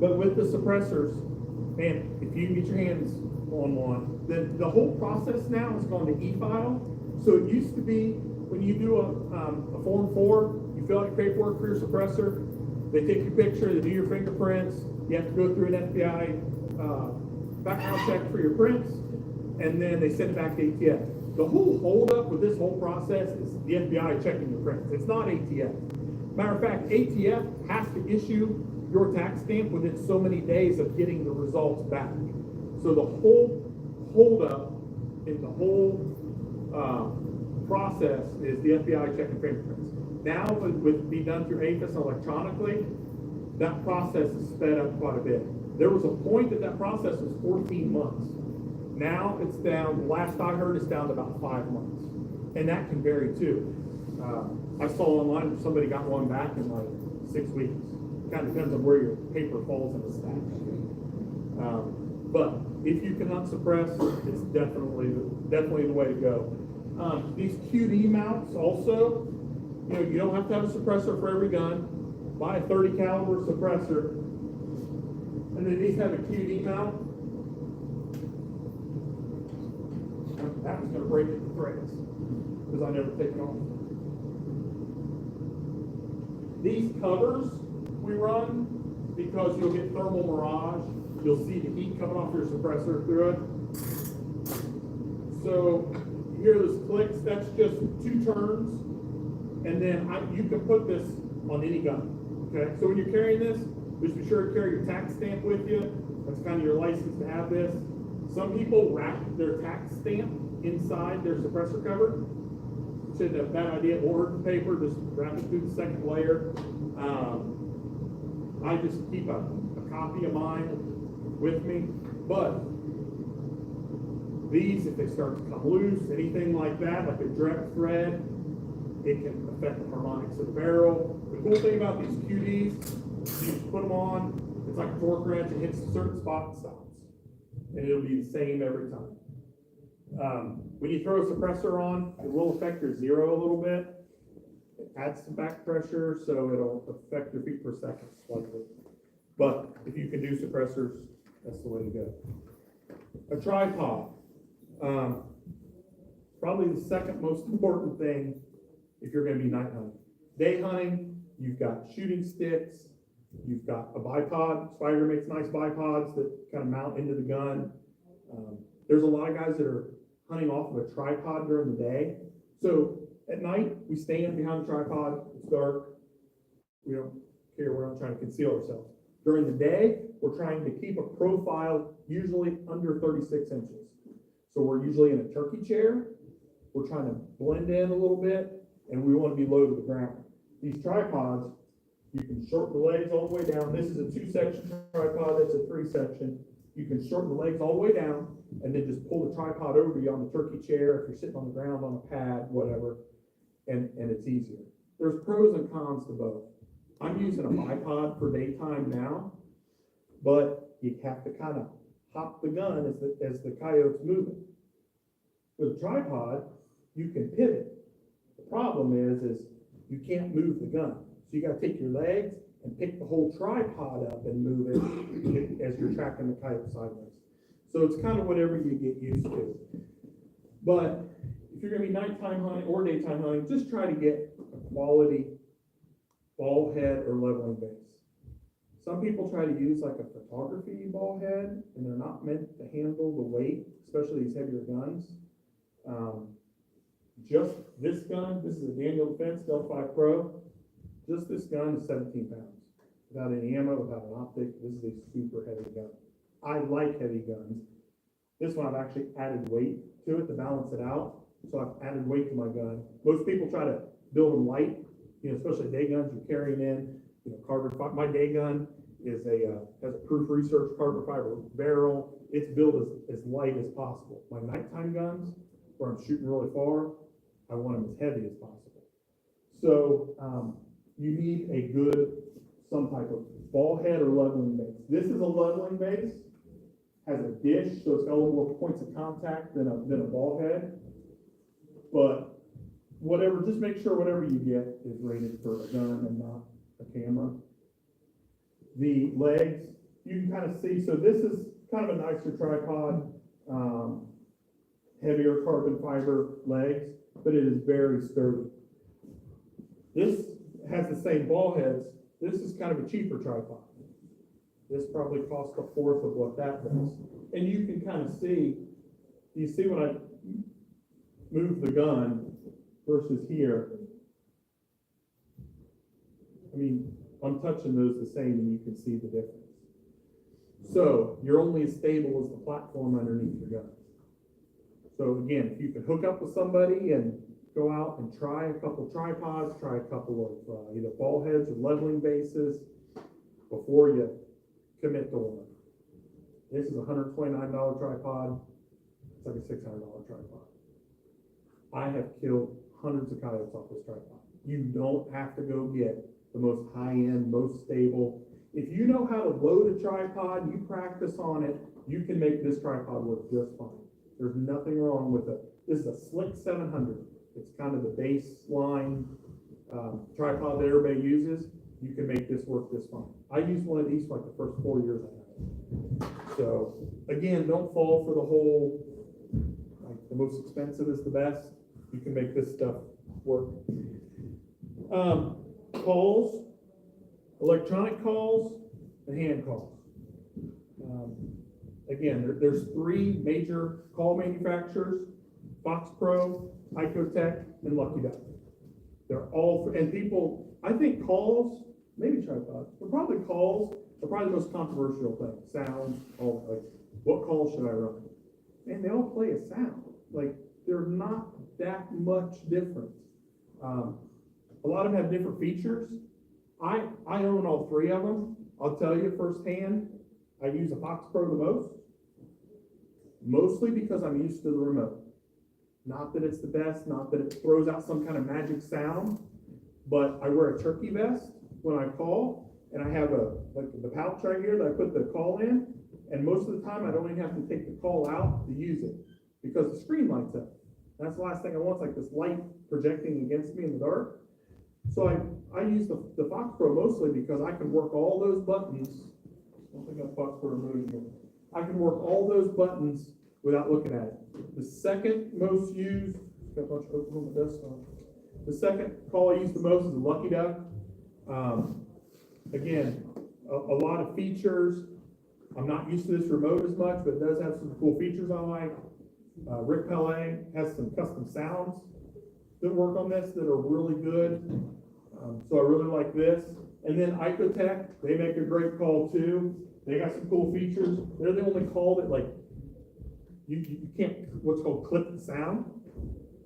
But with the suppressors, man, if you can get your hands on one, the whole process now has gone to e-file. So it used to be when you do a Form 4, you fill out your paperwork for your suppressor, they take your picture, they do your fingerprints, you have to go through an FBI background check for your prints, and then they send it back to ATF. The whole holdup with this whole process is the FBI checking your prints. It's not ATF. Matter of fact, ATF has to issue your tax stamp within so many days of getting the results back. So the whole holdup in the whole process is the FBI checking fingerprints. Now, with be done through APHIS electronically, that process is sped up quite a bit. There was a point that process was 14 months. Now it's down, last I heard, it's down to about 5 months. And that can vary too. I saw online somebody got one back in like 6 weeks. Kind of depends on where your paper falls in the stack. But if you can unsuppress, it's definitely the way to go. These QD mounts also, you don't have to have a suppressor for every gun. Buy a 30 caliber suppressor, and then these have a QD mount. That was going to break it to threads because I never take it off. These covers we run because you'll get thermal mirage. You'll see the heat coming off your suppressor through it. So you hear those clicks, that's just 2 turns. And then you can put this on any gun. Okay, so when you're carrying this, just be sure to carry your tax stamp with you. That's kind of your license to have this. Some people wrap their tax stamp inside their suppressor cover. It's a bad idea. Order paper, just wrap it through the second layer. I just keep a copy of mine with me. But these, if they start to come loose, anything like that, like a direct thread, it can affect the harmonics of the barrel. The cool thing about these QDs, you just put them on, it's like a torque wrench, it hits a certain spot and stops. And it'll be the same every time. When you throw a suppressor on, it will affect your zero a little bit. It adds some back pressure, so it'll affect your feet per second slightly. But if you can do suppressors, that's the way to go. A tripod. Probably the second most important thing if you're going to be night hunting. Day hunting, you've got shooting sticks, you've got a bipod. Spider makes nice bipods that kind of mount into the gun. There's a lot of guys that are hunting off of a tripod during the day. So at night, we stand behind the tripod, it's dark, we don't care, we're not trying to conceal ourselves. During the day, we're trying to keep a profile usually under 36 inches. So we're usually in a turkey chair, we're trying to blend in a little bit, and we want to be low to the ground. These tripods, you can shorten the legs all the way down. This is a 2-section tripod, that's a 3-section. You can shorten the legs all the way down, and then just pull the tripod over you on the turkey chair, if you're sitting on the ground on a pad, whatever, and it's easier. There's pros and cons to both. I'm using a bipod for daytime now, but you have to kind of hop the gun as the coyote's moving. With a tripod, you can pivot. The problem is you can't move the gun. So you got to take your legs and pick the whole tripod up and move it as you're tracking the coyote sideways. So it's kind of whatever you get used to. But if you're going to be nighttime hunting or daytime hunting, just try to get a quality ball head or leveling base. Some people try to use like a photography ball head, and they're not meant to handle the weight, especially these heavier guns. Just this gun, this is a Daniel Defense Delta 5 Pro. Just this gun is 17 pounds. Without any ammo, without an optic, this is a super heavy gun. I like heavy guns. This one I've actually added weight to it to balance it out. So I've added weight to my gun. Most people try to build them light, especially day guns you're carrying in, carbon fiber. My day gun is has a proof research carbon fiber barrel. It's built as light as possible. My nighttime guns, where I'm shooting really far, I want them as heavy as possible. So you need some type of ball head or leveling base. This is a leveling base, has a dish, so it's got a little more points of contact than a ball head. But whatever, just make sure whatever you get is rated for a gun and not a camera. The legs, you can kind of see, so this is kind of a nicer tripod, heavier carbon fiber legs, but it is very sturdy. This has the same ball heads. This is kind of a cheaper tripod. This probably costs a fourth of what that does. And you can kind of see, you see when I move the gun versus here, I mean, I'm touching those the same and you can see the difference. So you're only as stable as the platform underneath your gun. So again, if you can hook up with somebody and go out and try a couple tripods, try a couple of either ball heads or leveling bases before you commit to one. This is a $129 tripod. It's like a $600 tripod. I have killed hundreds of coyotes off this tripod. You don't have to go get the most high-end, most stable. If you know how to load a tripod, you practice on it, you can make this tripod work just fine. There's nothing wrong with it. This is a Slick 700. It's kind of the baseline tripod that everybody uses. You can make this work just fine. I used one of these for like the first 4 years I had it. So again, don't fall for the whole, like the most expensive is the best. You can make this stuff work. Calls, electronic calls, and hand calls. Again, there's three major call manufacturers: Fox Pro, Icotech, and Lucky Duck. They're all, and people, I think calls, maybe tripods, but probably calls are probably the most controversial thing. Sounds, all, like, what call should I run? And they all play a sound. Like, they're not that much different. A lot of them have different features. I own all three of them. I'll tell you firsthand, I use a Fox Pro the most, mostly because I'm used to the remote. Not that it's the best, not that it throws out some kind of magic sound, but I wear a turkey vest when I call, and I have like the pouch right here that I put the call in, and most of the time I don't even have to take the call out to use it, because the screen lights up. That's the last thing I want, like this light projecting against me in the dark. So I use the Fox Pro mostly because I can work all those buttons. I don't think I've Fox Pro removed here. I can work all those buttons without looking at it. The second most used, got a bunch of open on the desktop. The second call I use the most is the Lucky Duck. Again, a lot of features. I'm not used to this remote as much, but it does have some cool features I like. Rick Pele has some custom sounds that work on this that are really good. So I really like this. And then Icotech, they make a great call too. They got some cool features. They're the only call that, like, you can't, what's called clip the sound.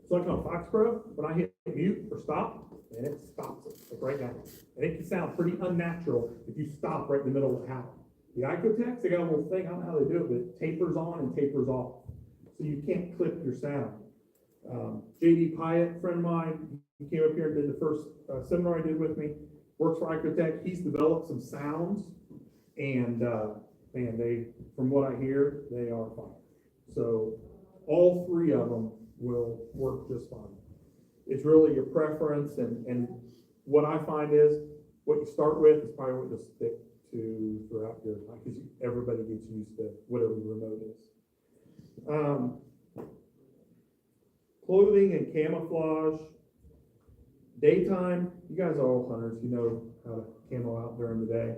So like on Fox Pro, when I hit mute or stop, and it stops it, like right now. And it can sound pretty unnatural if you stop right in the middle of the howl. The Icotechs, they got a little thing, I don't know how they do it, but it tapers on and tapers off. So you can't clip your sound. JD Pyatt, friend of mine, he came up here and did the first seminar I did with me, works for Icotech. He's developed some sounds, and man, they, from what I hear, they are fine. So all three of them will work just fine. It's really your preference, and what I find is what you start with is probably what you'll stick to throughout your life, because everybody gets used to whatever the remote is. Clothing and camouflage. Daytime, you guys are all hunters, you know how to camo out during the day.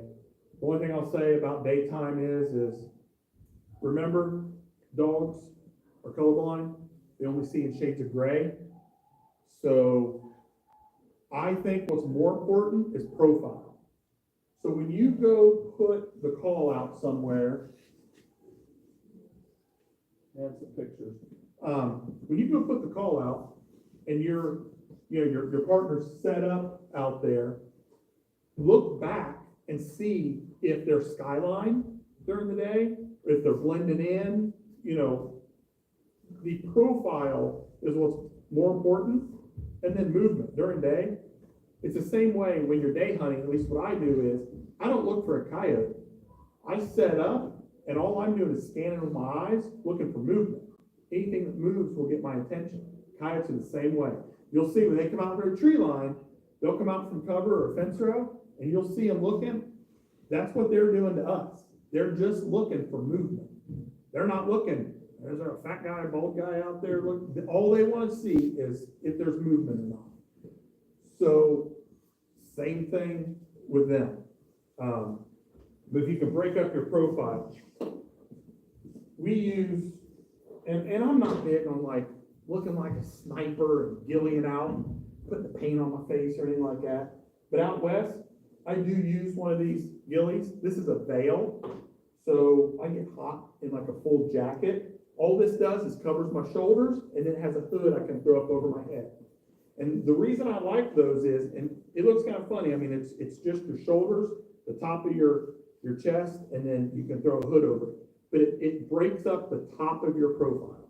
The only thing I'll say about daytime is remember, dogs are colorblind. They only see in shades of gray. So I think what's more important is profile. So when you go put the call out somewhere, add some pictures. When you go put the call out and your partner's set up out there, look back and see if they're skyline during the day, if they're blending in. The profile is what's more important, and then movement during day. It's the same way when you're day hunting. At least what I do is I don't look for a coyote. I set up, and all I'm doing is scanning with my eyes, looking for movement. Anything that moves will get my attention. Coyotes are the same way. you'll see when they come out of their tree line, they'll come out from cover or fence row, and you'll see them looking. That's what they're doing to us. They're just looking for movement. They're not looking, is there a fat guy, a bald guy out there? Look, all they want to see is if there's movement or not. So, same thing with them. But if you can break up your profile, we use, and I'm not big on like looking like a sniper and gillying out, putting the paint on my face or anything like that. But out west, I do use one of these gillies. This is a veil, so I get hot in like a full jacket. All this does is covers my shoulders, and then it has a hood I can throw up over my head. And the reason I like those is, and it looks kind of funny, I mean, it's just your shoulders, the top of your chest, and then you can throw a hood over it. But it breaks up the top of your profile.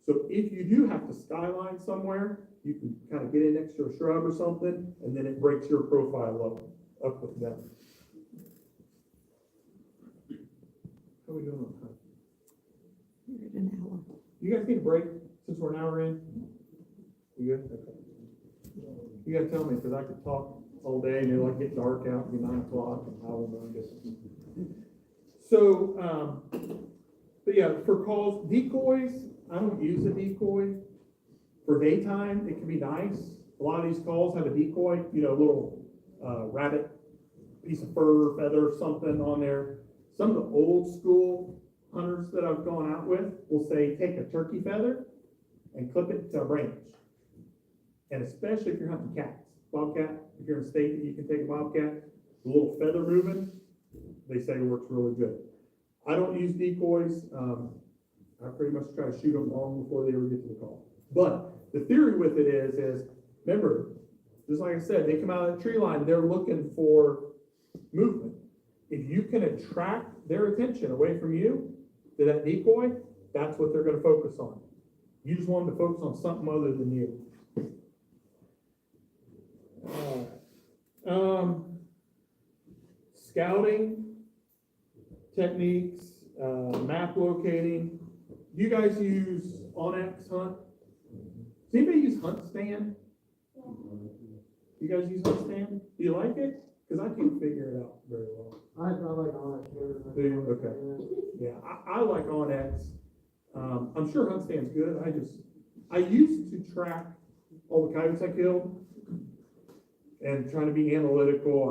So if you do have to skyline somewhere, you can kind of get in next to a shrub or something, and then it breaks your profile up with them. How are we doing on time? You're at an hour. You guys need a break since we're an hour in? You good? Okay. You gotta tell me, because I could talk all day and it'll like get dark out, it'll be 9 o'clock, and I will know this. So, but yeah, for calls, decoys, I don't use a decoy. For daytime, it can be nice. A lot of these calls have a decoy, you know, a little rabbit, piece of fur, feather, something on there. Some of the old school hunters that I've gone out with will say, take a turkey feather and clip it to a branch. And especially if you're hunting cats, bobcat, if you're in a state that you can take a bobcat, the little feather moving, they say it works really good. I don't use decoys. I pretty much try to shoot them long before they ever get to the call. But the theory with it is remember, just like I said, they come out of the tree line, they're looking for movement. If you can attract their attention away from you to that decoy, that's what they're going to focus on. You just want them to focus on something other than you. Scouting techniques, map locating. Do you guys use Onyx Hunt? Does anybody use Hunt Stand? You guys use Hunt Stand? Do you like it? Because I can't figure it out very well. I like Onyx. Do you? Okay. Yeah, I like Onyx. I'm sure Hunt Stand's good. I used to track all the coyotes I killed. And trying to be analytical,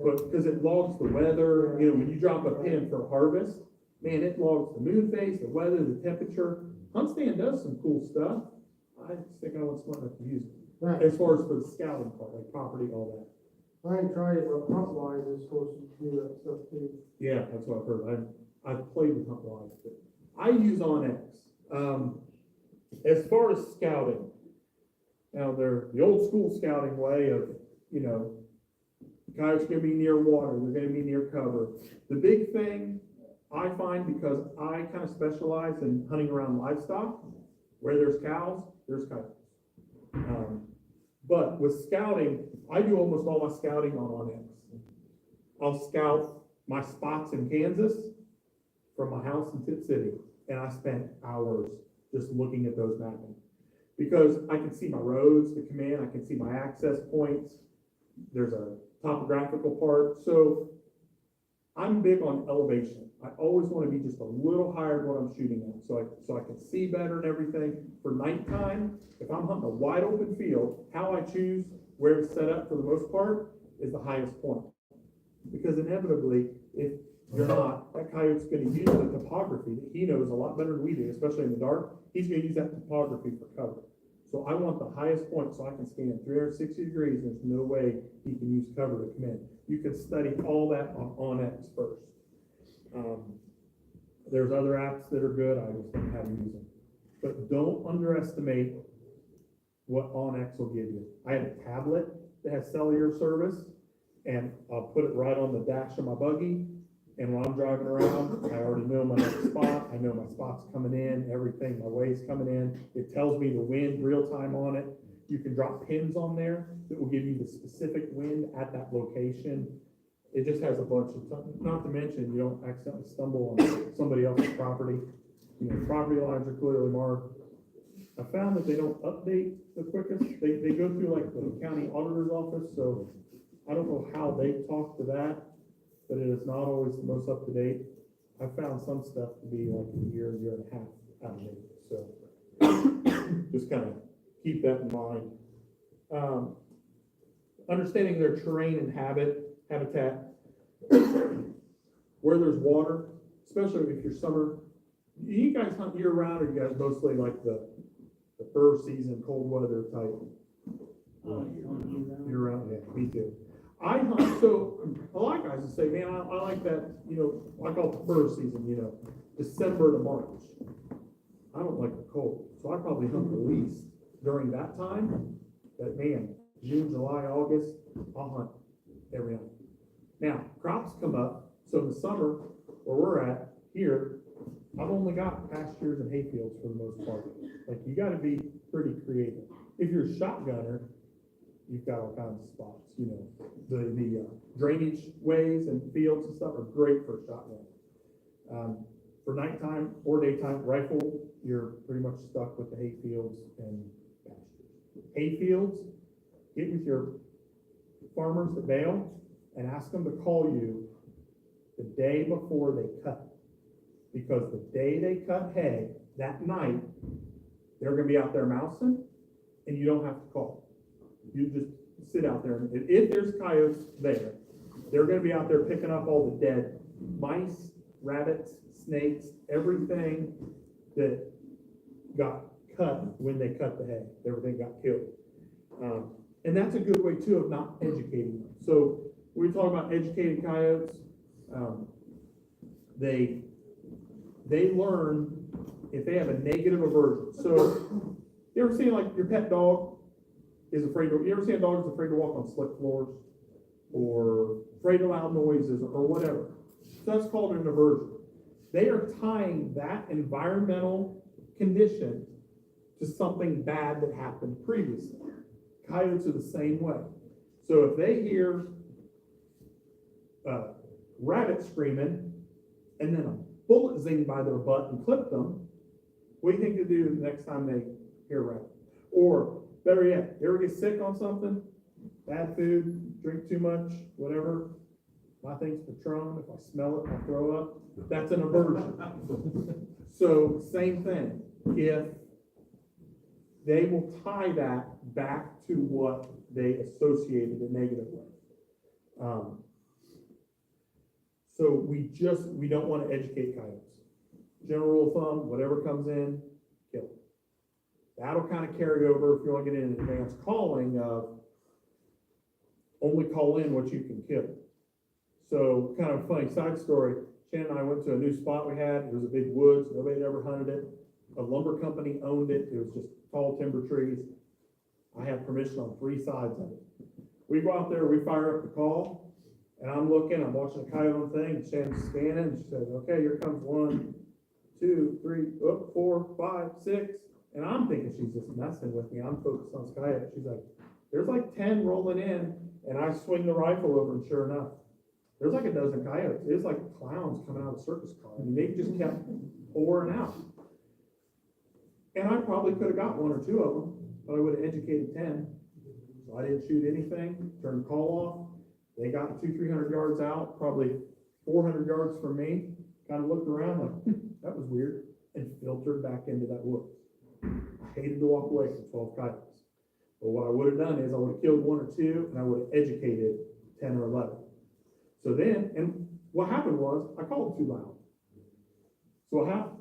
put, because it logs the weather, when you drop a pin for harvest, man, it logs the moon phase, the weather, the temperature. HuntStand does some cool stuff. I just think I wasn't smart enough to use it. Right. As far as for the scouting part, like property, all I ain't tried it, but HuntWise is supposed to do that stuff too. that. Yeah, that's what I've heard. I've played with HuntWise, but I use Onyx. As far as scouting, now they're the old school scouting way of, coyotes are gonna be near water, they're gonna be near cover. The big thing I find, because I kind of specialize in hunting around livestock, where there's cows, there's coyotes. But with scouting, I do almost all my scouting on Onyx. I'll scout my spots in Kansas from my house in Tip City, and I spent hours just looking at those mapping. Because I can see my roads to come in, I can see my access points, there's a topographical part, so I'm big on elevation. I always want to be just a little higher than what I'm shooting at, so I can see better and everything. For nighttime, if I'm hunting a wide open field, how I choose where to set up for the most part is the highest point. Because inevitably, if you're not, that coyote's going to use the topography that he knows a lot better than we do, especially in the dark. He's going to use that topography for cover. So I want the highest point so I can scan 360 degrees. There's no way he can use cover to come in. You can study all that on Onyx first. There's other apps that are good. I just don't know how to use them. But don't underestimate what Onyx will give you. I have a tablet that has cellular service, and I'll put it right on the dash of my buggy. And when I'm driving around, I already know my next spot. I know my spot's coming in, everything, my way's coming in. It tells me the wind real time on it. You can drop pins on there that will give you the specific wind at that location. It just has a bunch of stuff. Not to mention, you don't accidentally stumble on somebody else's property. Property lines are clearly marked. I found that they don't update the quickest. They go through like the county auditor's office, so I don't know how they talk to that, but it is not always the most up to date. I found some stuff to be like a year and a half out of date, so just kind of keep that in mind. Understanding their terrain and habitat, where there's water, especially if you're summer. You guys hunt year round, or you guys mostly like the fur season, cold weather type? Year round, yeah, me too. I hunt, so a lot of guys will say, man, I like that, I call it the fur season, December to March. I don't like the cold, so I probably hunt the least during that time. But man, June, July, August, I'll hunt every night. Now, crops come up, so in the summer, where we're at here, I've only got pastures and hay fields for the most part. Like, you gotta be pretty creative. If you're a shotgunner, you've got all kinds of spots, the drainage ways and fields and stuff are great for a shotgun. For nighttime or daytime rifle, you're pretty much stuck with the hay fields and pastures. Hay fields, get with your farmers that bale and ask them to call you the day before they cut. Because the day they cut hay, that night, they're gonna be out there mousing, and you don't have to call. You just sit out there, and if there's coyotes there, they're gonna be out there picking up all the dead mice, rabbits, snakes, everything that got cut when they cut the hay, everything got killed. And that's a good way too of not educating them. So when we talk about educating coyotes, they learn if they have a negative aversion. So you ever seen like your pet dog is afraid to, you ever seen a dog is afraid to walk on slick floors or afraid of loud noises or whatever? So that's called an aversion. They are tying that environmental condition to something bad that happened previously. Coyotes are the same way. So if they hear rabbits screaming and then a bullet zinged by their butt and clipped them, what do you think they do the next time they hear a rabbit? Or better yet, you ever get sick on something? Bad food, drink too much, whatever. My thing's Patron. If I smell it, I'll throw up. That's an aversion. So same thing. If they will tie that back to what they associated a negative with. So we don't want to educate coyotes. General rule of thumb, whatever comes in, kill it. That'll kind of carry over if you want to get in an advanced calling of only call in what you can kill. So kind of a funny side story, Shannon and I went to a new spot we had. It was a big woods, nobody had ever hunted it. A lumber company owned it. It was just tall timber trees. I had permission on 3 sides of it. We go out there, we fire up the call, and I'm looking, I'm watching the coyote thing, and Shannon's scanning, and she says, okay, here comes 1, 2, 3, 4, 5, 6. And I'm thinking she's just messing with me. I'm focused on this coyote. She's like, there's like 10 rolling in, and I swing the rifle over, and sure enough, there's like a dozen coyotes. It was like clowns coming out of a circus car. I mean, they just kept pouring out. And I probably could have got 1 or 2 of them, but I would have educated 10. So I didn't shoot anything, turned the call off. They got 200-300 yards out, probably 400 yards from me. Kind of looked around like, that was weird, and filtered back into that woods. I hated to walk away from 12 coyotes. But what I would have done is I would have killed 1 or 2, and I would have educated 10 or 11. So then, and what happened was, I called too loud. So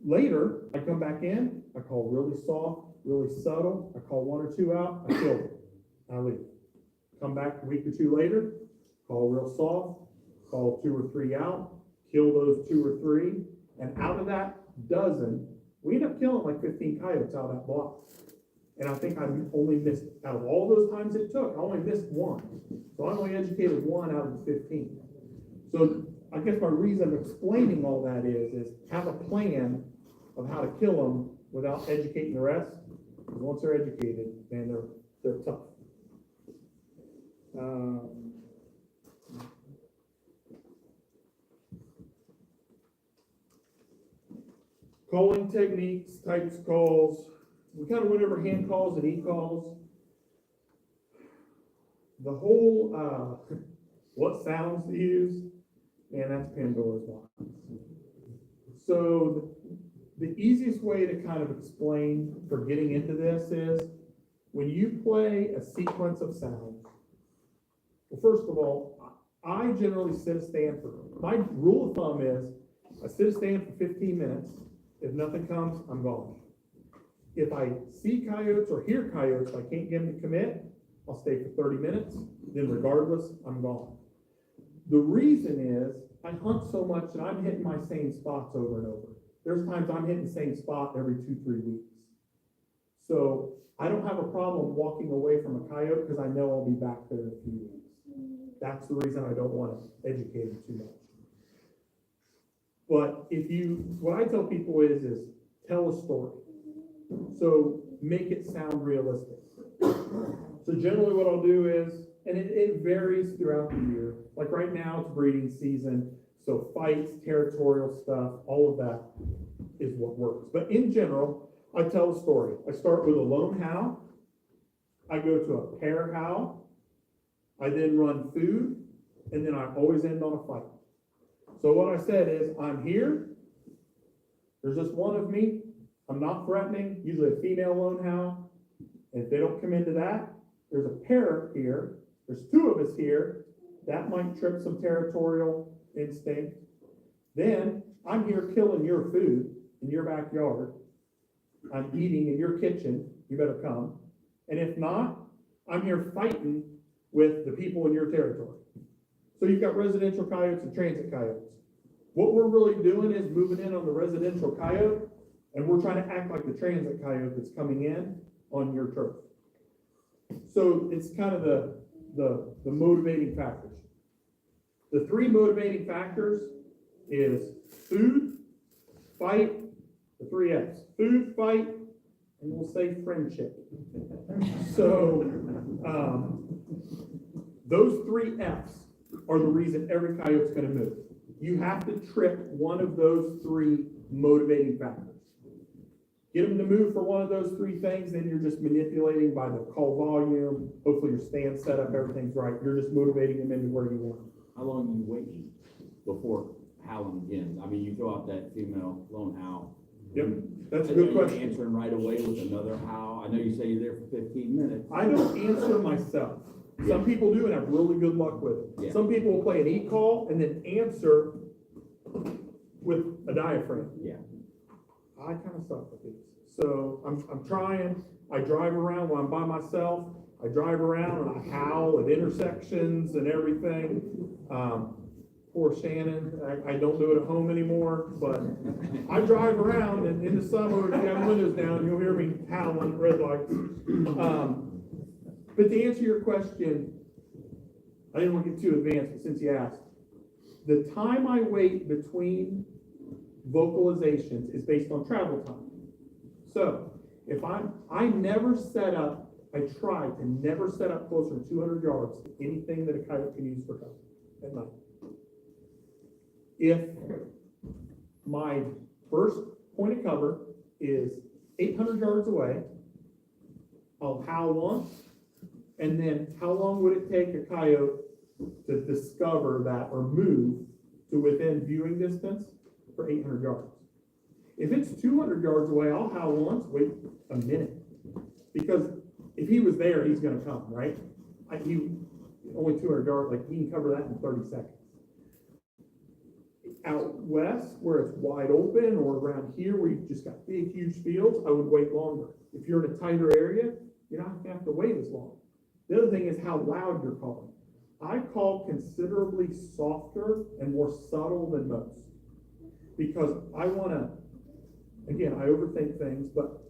later, I come back in, I call really soft, really subtle, I call 1 or 2 out, I kill them, I leave. Come back a week or 2 later, call real soft, call 2 or 3 out, kill those 2 or 3, and out of that dozen, we end up killing like 15 coyotes out of that block. And I think I only missed, out of all those times it took, I only missed 1. So I only educated 1 out of the 15. So I guess my reason of explaining all that is have a plan of how to kill them without educating the rest. Because once they're educated, man, they're tough. Calling techniques, types of calls. we kind of went over hand calls and e-calls. The whole, what sounds to use, man, that's Pandora's box. So the easiest way to kind of explain for getting into this is when you play a sequence of sounds. Well, first of all, I generally sit a stand for, my rule of thumb is I sit a stand for 15 minutes. If nothing comes, I'm gone. If I see coyotes or hear coyotes, I can't get them to commit, I'll stay for 30 minutes. Then regardless, I'm gone. The reason is I hunt so much that I'm hitting my same spots over and over. There's times I'm hitting the same spot every 2-3 weeks. So I don't have a problem walking away from a coyote because I know I'll be back there in a few weeks. That's the reason I don't want to educate them too much. But what I tell people is tell a story. So make it sound realistic. So generally what I'll do is, and it varies throughout the year. Like right now it's breeding season. So fights, territorial stuff, all of that is what works. But in general, I tell a story. I start with a lone howl. I go to a pair howl. I then run food. And then I always end on a fight. So what I said is, I'm here. There's just one of me. I'm not threatening, usually a female lone howl. And if they don't come into that, there's a pair here. There's two of us here. That might trip some territorial instinct. Then I'm here killing your food in your backyard. I'm eating in your kitchen. You better come. And if not, I'm here fighting with the people in your territory. So you've got residential coyotes and transit coyotes. What we're really doing is moving in on the residential coyote, and we're trying to act like the transit coyote that's coming in on your turf. So it's kind of the motivating factors. The three motivating factors is food, fight, the 3 F's. Food, fight, and we'll say friendship. So those 3 F's are the reason every coyote's going to move. You have to trip one of those 3 motivating factors. Get them to move for one of those 3 things, then you're just manipulating by the call volume. Hopefully your stand set up, everything's right. You're just motivating them into where you want them. How long are you waiting before howling begins? I mean, you throw out that female lone howl. Yep, that's a Are good you question. answering right away with another howl? I know you say you're there for 15 minutes. I don't answer myself. Some people do and have really good luck with it. Yeah. Some people will play an e-call and then answer with a diaphragm. Yeah. I kind of suck with these. So I'm trying. I drive around when I'm by myself. I drive around and I howl at intersections and everything. Poor Shannon. I don't do it at home anymore, but I drive around, and in the summer, if you have windows down, you'll hear me howling at red lights. But to answer your question, I didn't want to get too advanced, but since you asked, the time I wait between vocalizations is based on travel time. So if I never set up, I try to never set up closer than 200 yards to anything that a coyote can use for cover at night. If my first point of cover is 800 yards away, I'll howl once, and then how long would it take a coyote to discover that or move to within viewing distance for 800 yards? If it's 200 yards away, I'll howl once, wait a minute. Because if he was there, he's gonna come, right? Only 200 yards, like he can cover that in 30 seconds. Out west, where it's wide open, or around here where you've just got big, huge fields, I would wait longer. If you're in a tighter area, you're not gonna have to wait as long. The other thing is how loud you're calling. I call considerably softer and more subtle than most. Because I wanna, again, I overthink things, but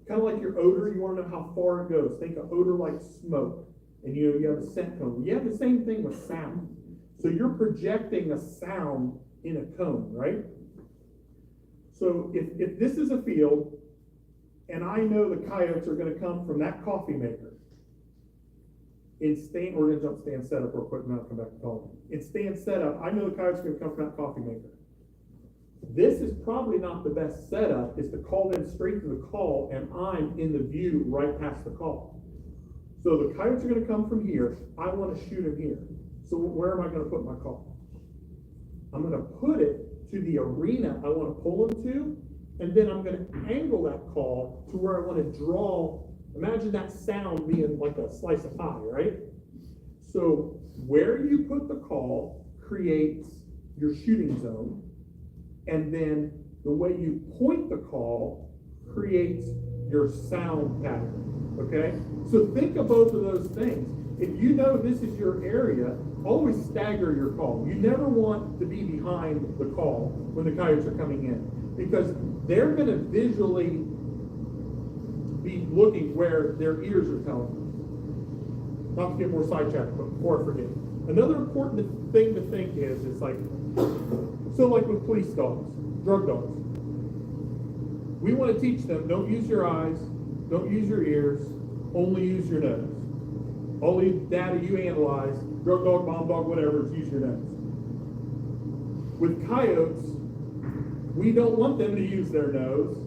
kind of like your odor, you wanna know how far it goes. Think of odor like smoke, and you have a scent cone. You have the same thing with sound. So you're projecting a sound in a cone, right? So if this is a field, and I know the coyotes are gonna come from that coffee maker, we're gonna jump stand setup real quick, and then I'll come back to calling. In stand setup, I know the coyotes are gonna come from that coffee maker. This is probably not the best setup, is to call them straight to the call, and I'm in the view right past the call. So the coyotes are gonna come from here, I wanna shoot them here. So where am I gonna put my call? I'm gonna put it to the arena I wanna pull them to, and then I'm gonna angle that call to where I wanna draw. Imagine that sound being like a slice of pie, right? So where you put the call creates your shooting zone, and then the way you point the call creates your sound pattern, okay? So think of both of those things. If you know this is your area, always stagger your call. You never want to be behind the call when the coyotes are coming in, because they're gonna visually be looking where their ears are telling them. Not to get more sidetracked, but before I forget. Another important thing to think is like, so like with police dogs, drug dogs, we want to teach them, don't use your eyes, don't use your ears, only use your nose. All the data you analyze, drug dog, bomb dog, whatever, is use your nose. With coyotes, we don't want them to use their nose.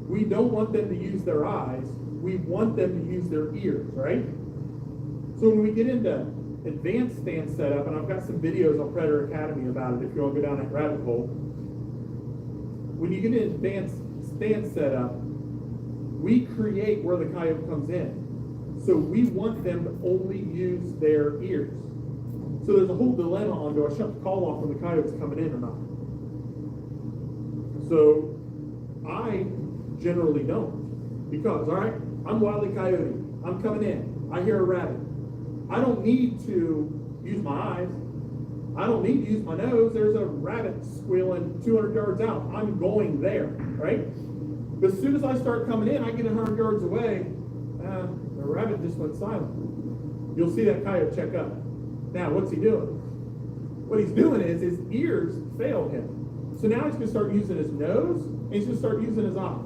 We don't want them to use their eyes. We want them to use their ears, right? So when we get into advanced stand setup, and I've got some videos on Predator Academy about it if you want to go down that rabbit hole. When you get into advanced stand setup, we create where the coyote comes in. So we want them to only use their ears. So there's a whole dilemma on, do I shut the call off when the coyote's coming in or not? So I generally don't. Because, all right, I'm Wile E. Coyote. I'm coming in. I hear a rabbit. I don't need to use my eyes. I don't need to use my nose. There's a rabbit squealing 200 yards out. I'm going there, right? But as soon as I start coming in, I get 100 yards away. The rabbit just went silent. You'll see that coyote check up. Now, what's he doing? What he's doing is his ears failed him. So now he's going to start using his nose, and he's going to start using his eyes.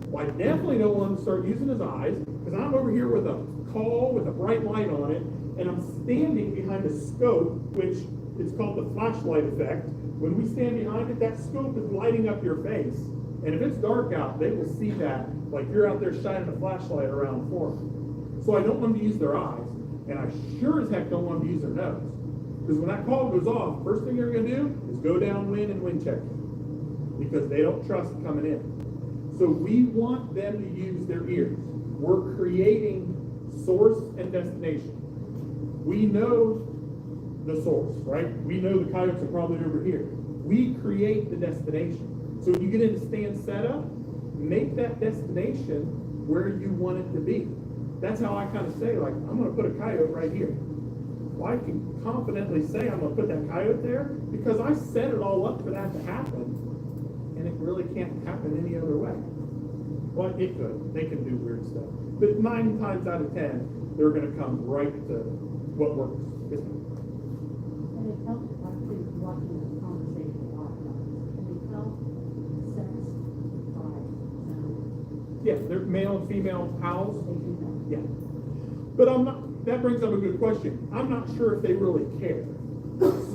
Well, I definitely don't want him to start using his eyes, because I'm over here with a call with a bright light on it, and I'm standing behind a scope, which is called the flashlight effect. When we stand behind it, that scope is lighting up your face. And if it's dark out, they will see that, like you're out there shining a flashlight around for them. So I don't want them to use their eyes, and I sure as heck don't want them to use their nose. Because when that call goes off, first thing they're gonna do is go downwind and wind check you, because they don't trust coming in. So we want them to use their ears. We're creating source and destination. We know the source, right? We know the coyotes are probably over here. We create the destination. So when you get into stand setup, make that destination where you want it to be. That's how I kind of say, like, I'm going to put a coyote right here. Well, I can confidently say I'm going to put that coyote there because I set it all up for that to happen, and it really can't happen any other way. Well, it could. They can do weird stuff. But 9 times out of 10, they're going to come right to what works. Yes, ma'am. And it helps, I think, watching this conversation a lot of times. Can we tell sex by sound? Yeah, they're male and female howls. They do that. Yeah. But I'm not, that brings up a good question. I'm not sure if they really care.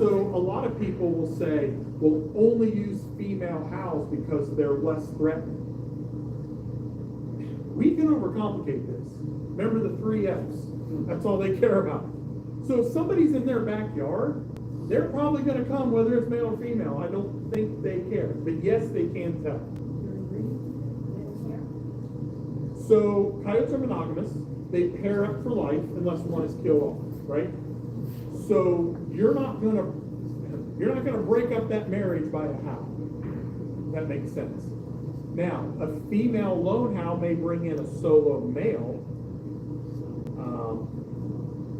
So a lot of people will say, we'll only use female howls because they're less threatening. We can overcomplicate this. Remember the 3 F's. That's all they care about. So if somebody's in their backyard, they're probably going to come whether it's male or female. I don't think they care. But yes, they can tell. So coyotes are monogamous. They pair up for life unless one is killed off, right? So you're not gonna break up that marriage by a howl. That makes sense. Now, a female lone howl may bring in a solo male,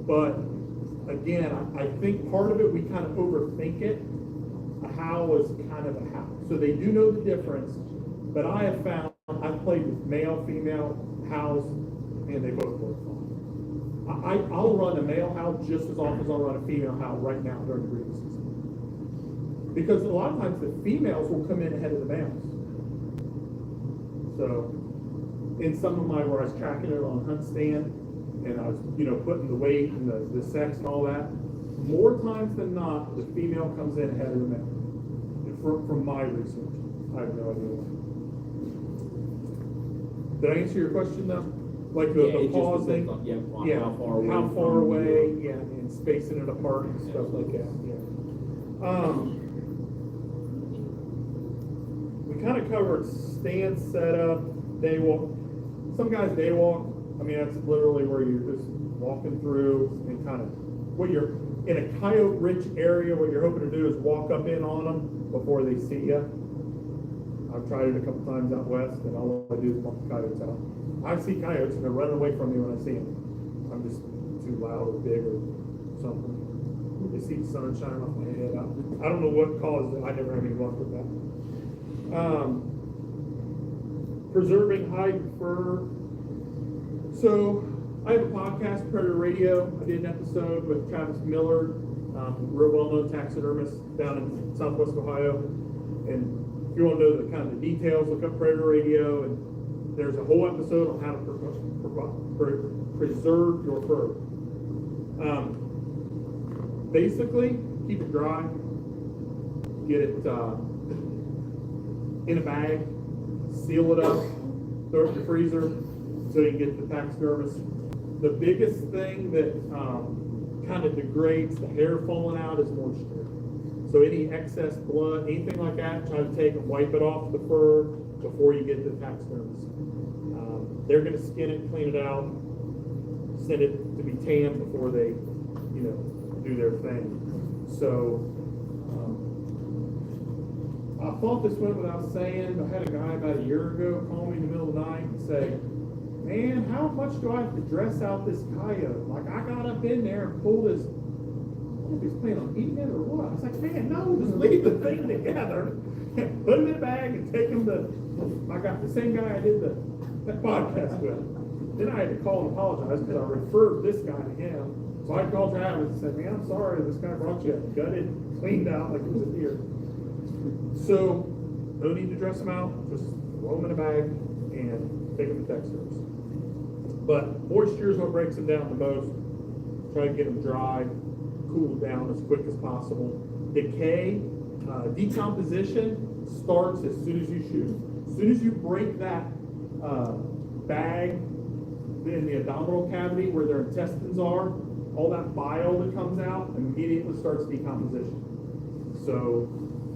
but again, I think part of it, we kind of overthink it. A howl is kind of a howl. So they do know the difference, but I have found, I've played with male, female howls, and they both work fine. I'll run a male howl just as often as I'll run a female howl right now during the breeding season. Because a lot of times the females will come in ahead of the males. So, in some of my, where I was tracking it on hunt stand, and I was, putting the weight and the sex and all that, more times than not, the female comes in ahead of the male. from my research. I have no idea. Did I answer your question though? Like Yeah, the it just pausing? depends on- yeah, on Yeah, how far away how from far you away, are. yeah, and spacing it apart and stuff like that, yeah. We kind of covered stance setup, day walk. Some guys day walk. I mean, that's literally where you're just walking through and kind of, what you're, in a coyote-rich area, what you're hoping to do is walk up in on them before they see you. I've tried it a couple times out west, and all I do is bump the coyotes out. I see coyotes, and they're running away from me when I see them. I'm just too loud or big or something. They see the sun shining off my head. I don't know what caused it. I never had any luck with that. Preserving hide and fur. So I have a podcast, Predator Radio. I did an episode with Travis Miller, real well-known taxidermist down in Southwest Ohio. And if you want to know the kind of the details, look up Predator Radio. And there's a whole episode on how to preserve your fur. Basically, keep it dry. Get it in a bag, seal it up, throw it in the freezer so you can get the taxidermist. The biggest thing that kind of degrades the hair falling out is moisture. So any excess blood, anything like that, try to take and wipe it off the fur before you get to the taxidermist. They're going to skin it, clean it out, send it to be tanned before they, do their thing. So I thought this went without saying, but I had a guy about a year ago call me in the middle of the night and say, man, how much do I have to dress out this coyote? Like, I got up in there and pulled his, I don't know if he's planning on eating it or what. I was like, man, no, just leave the thing together, put him in a bag and take him to, I got the same guy I did that podcast with. Then I had to call and apologize because I referred this guy to him. So I called Travis and said, man, I'm sorry, this guy brought you gutted, cleaned out like it was a deer. So, no need to dress them out, just throw them in a bag and take them to taxidermist. But moisture is what breaks them down the most. Try to get them dry, cool down as quick as possible. Decay, decomposition starts as soon as you shoot. As soon as you break that bag in the abdominal cavity where their intestines are, all that bile that comes out immediately starts decomposition. So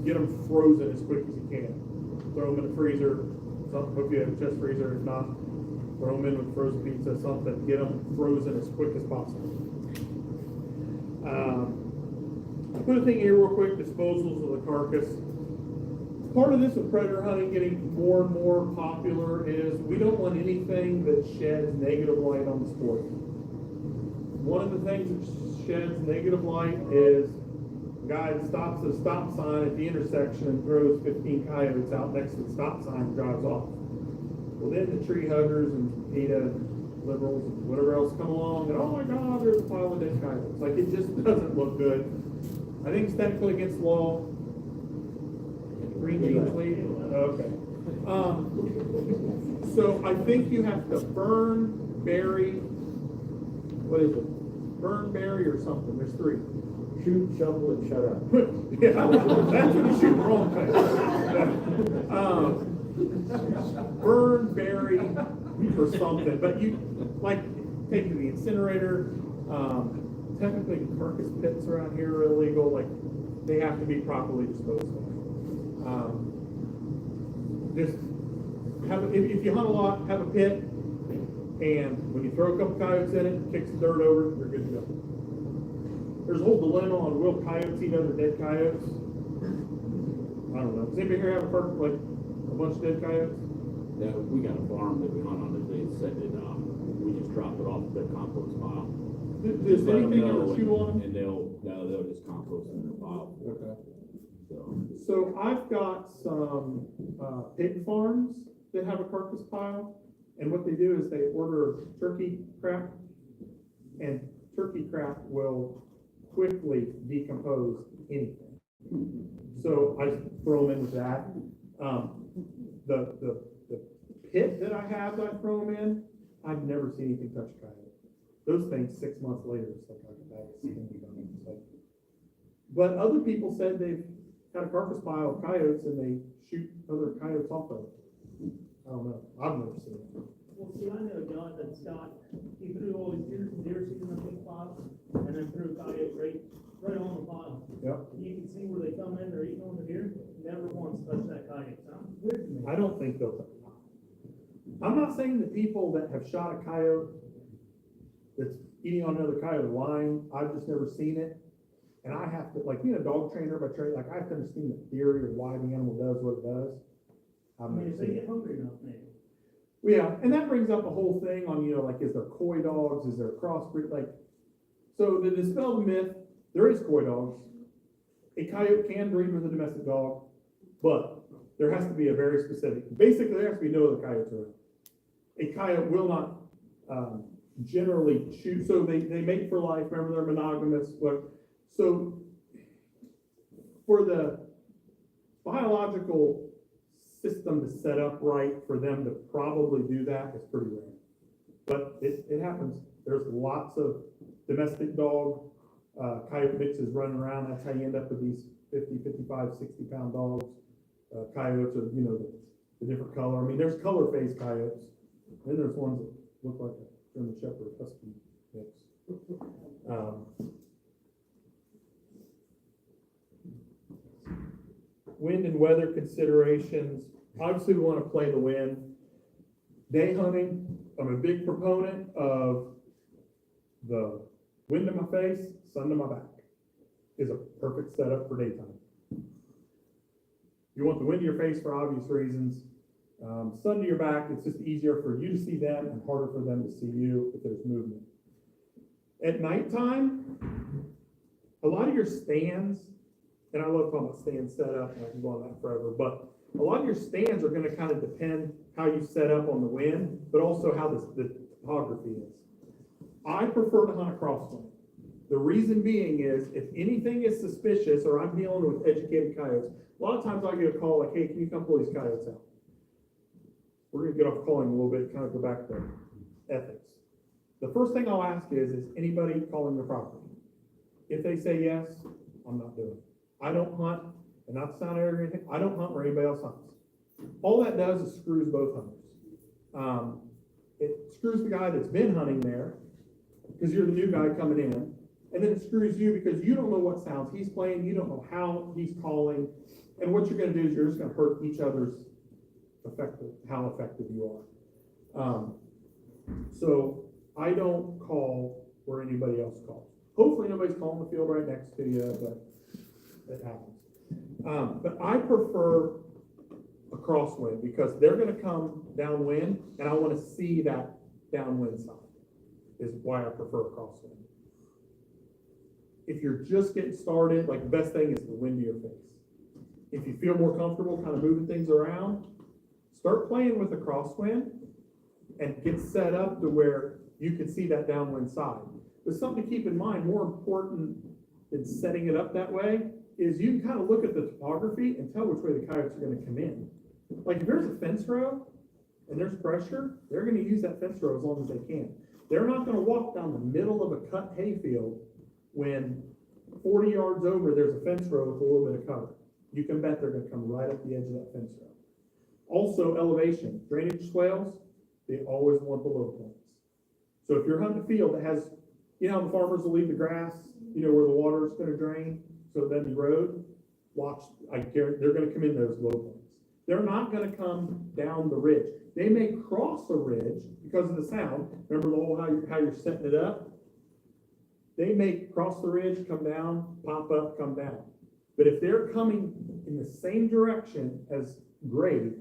get them frozen as quick as you can. Throw them in a freezer. Hope you have a chest freezer. If not, throw them in with frozen pizza, something. Get them frozen as quick as possible. I put a thing here real quick, disposals of the carcass. Part of this with predator hunting getting more and more popular is we don't want anything that sheds negative light on the sport. One of the things that sheds negative light is a guy that stops at a stop sign at the intersection and throws 15 coyotes out next to the stop sign and drives off. Well, then the tree huggers and PETA and liberals and whatever else come along and, oh my God, there's a pile of dead coyotes. Like, it just doesn't look good. I think it's technically against the law. Green jeans lead? Okay. So I think you have to burn, bury, what is it? Burn, bury, or something. There's three. Shoot, shovel, and shut up. Yeah, that's when you shoot the wrong thing. Burn, bury, or something. But you, like, take to the incinerator. Technically, carcass pits around here are illegal. Like, they have to be properly disposed of. Just have, if you hunt a lot, have a pit, and when you throw a couple coyotes in it, kick some dirt over, you're good to go. There's a whole dilemma on will coyotes eat other dead coyotes? I don't know. Does anybody here have a bunch of dead coyotes? Yeah, we got a farm that we hunt on that they said that we just dropped it off their compost pile. Does Let them anything know, ever chew on them? and they'll just compost in their pile. Okay. So So I've got some pig farms that have a carcass pile, and what they do is they order turkey crap, and turkey crap will quickly decompose anything. So I throw them in with that. The pit that I have that I throw them in, I've never seen anything touch a coyote. Those things 6 months later, it's like a bag of skin. But other people said they've had a carcass pile of coyotes and they shoot other coyotes off of it. I don't know, I've never seen it. Well, see, I know a guy that's got, he threw all his deer seed in a big pile, and then threw a coyote right on the pile. Yep. You can see where they come in, they're eating on the deer, never once touched that coyote. Sounds weird to me. I don't think they'll. I'm not saying the people that have shot a coyote that's eating on another coyote are lying. I've just never seen it. And I have to, like, being a dog trainer by trade, like, I have to understand the theory of why the animal does what it does. I I've mean, never if they seen get it. hungry enough, maybe. Yeah, and that brings up a whole thing on, you know, like, is there coy dogs, is there crossbreed, like, so to dispel the myth, there is coy dogs. A coyote can breed with a domestic dog, but there has to be a very specific, basically, there has to be no other coyotes around. A coyote will not, generally choose, so they mate for life, remember they're monogamous, so for the biological system to set up right for them to probably do that is pretty rare. But it happens. There's lots of domestic dog, coyote mixes running around. That's how you end up with these 50, 55, 60-pound dogs. Coyotes are, you know, the different color. I mean, there's color phase coyotes. Then there's ones that look like a German Shepherd Husky mix. Wind and weather considerations. Obviously, we want to play the wind. Day hunting, I'm a big proponent of the wind in my face, sun to my back is a perfect setup for daytime. You want the wind to your face for obvious reasons. Sun to your back, it's just easier for you to see them and harder for them to see you if there's movement. At nighttime, a lot of your stands, and I love talking about stand setup, and I can go on that forever, but a lot of your stands are gonna kind of depend how you set up on the wind, but also how the topography is. I prefer to hunt a crosswind. The reason being is, if anything is suspicious, or I'm dealing with educated coyotes, a lot of times I get a call like, hey, can you come pull these coyotes out? We're gonna get off calling a little bit, kind of go back to ethics. The first thing I'll ask is anybody calling the property? If they say yes, I'm not doing it. I don't hunt, and not to sound arrogant, I don't hunt where anybody else hunts. All that does is screws both hunters. It screws the guy that's been hunting there, because you're the new guy coming in, and then it screws you because you don't know what sounds he's playing, you don't know how he's calling, and what you're gonna do is you're just gonna hurt each other's how effective you are. So I don't call where anybody else calls. Hopefully nobody's calling the field right next to you, but it happens. But I prefer a crosswind because they're gonna come downwind, and I wanna see that downwind side, is why I prefer a crosswind. If you're just getting started, like, the best thing is the wind to your face. If you feel more comfortable kind of moving things around, start playing with a crosswind and get set up to where you can see that downwind side. There's something to keep in mind, more important than setting it up that way, is you can kind of look at the topography and tell which way the coyotes are gonna come in. Like, if there's a fence row and there's pressure, they're gonna use that fence row as long as they can. They're not gonna walk down the middle of a cut hayfield when 40 yards over there's a fence row with a little bit of cover. You can bet they're gonna come right up the edge of that fence row. Also, elevation, drainage swales, they always want the low points. So if you're hunting a field that has, you know, the farmers will leave the grass, you know, where the water is gonna drain, so then the road, watch, I guarantee, they're gonna come in those low points. They're not gonna come down the ridge. They may cross a ridge because of the sound. Remember the whole how you're setting it up? They may cross the ridge, come down, pop up, come down. But if they're coming in the same direction as grade,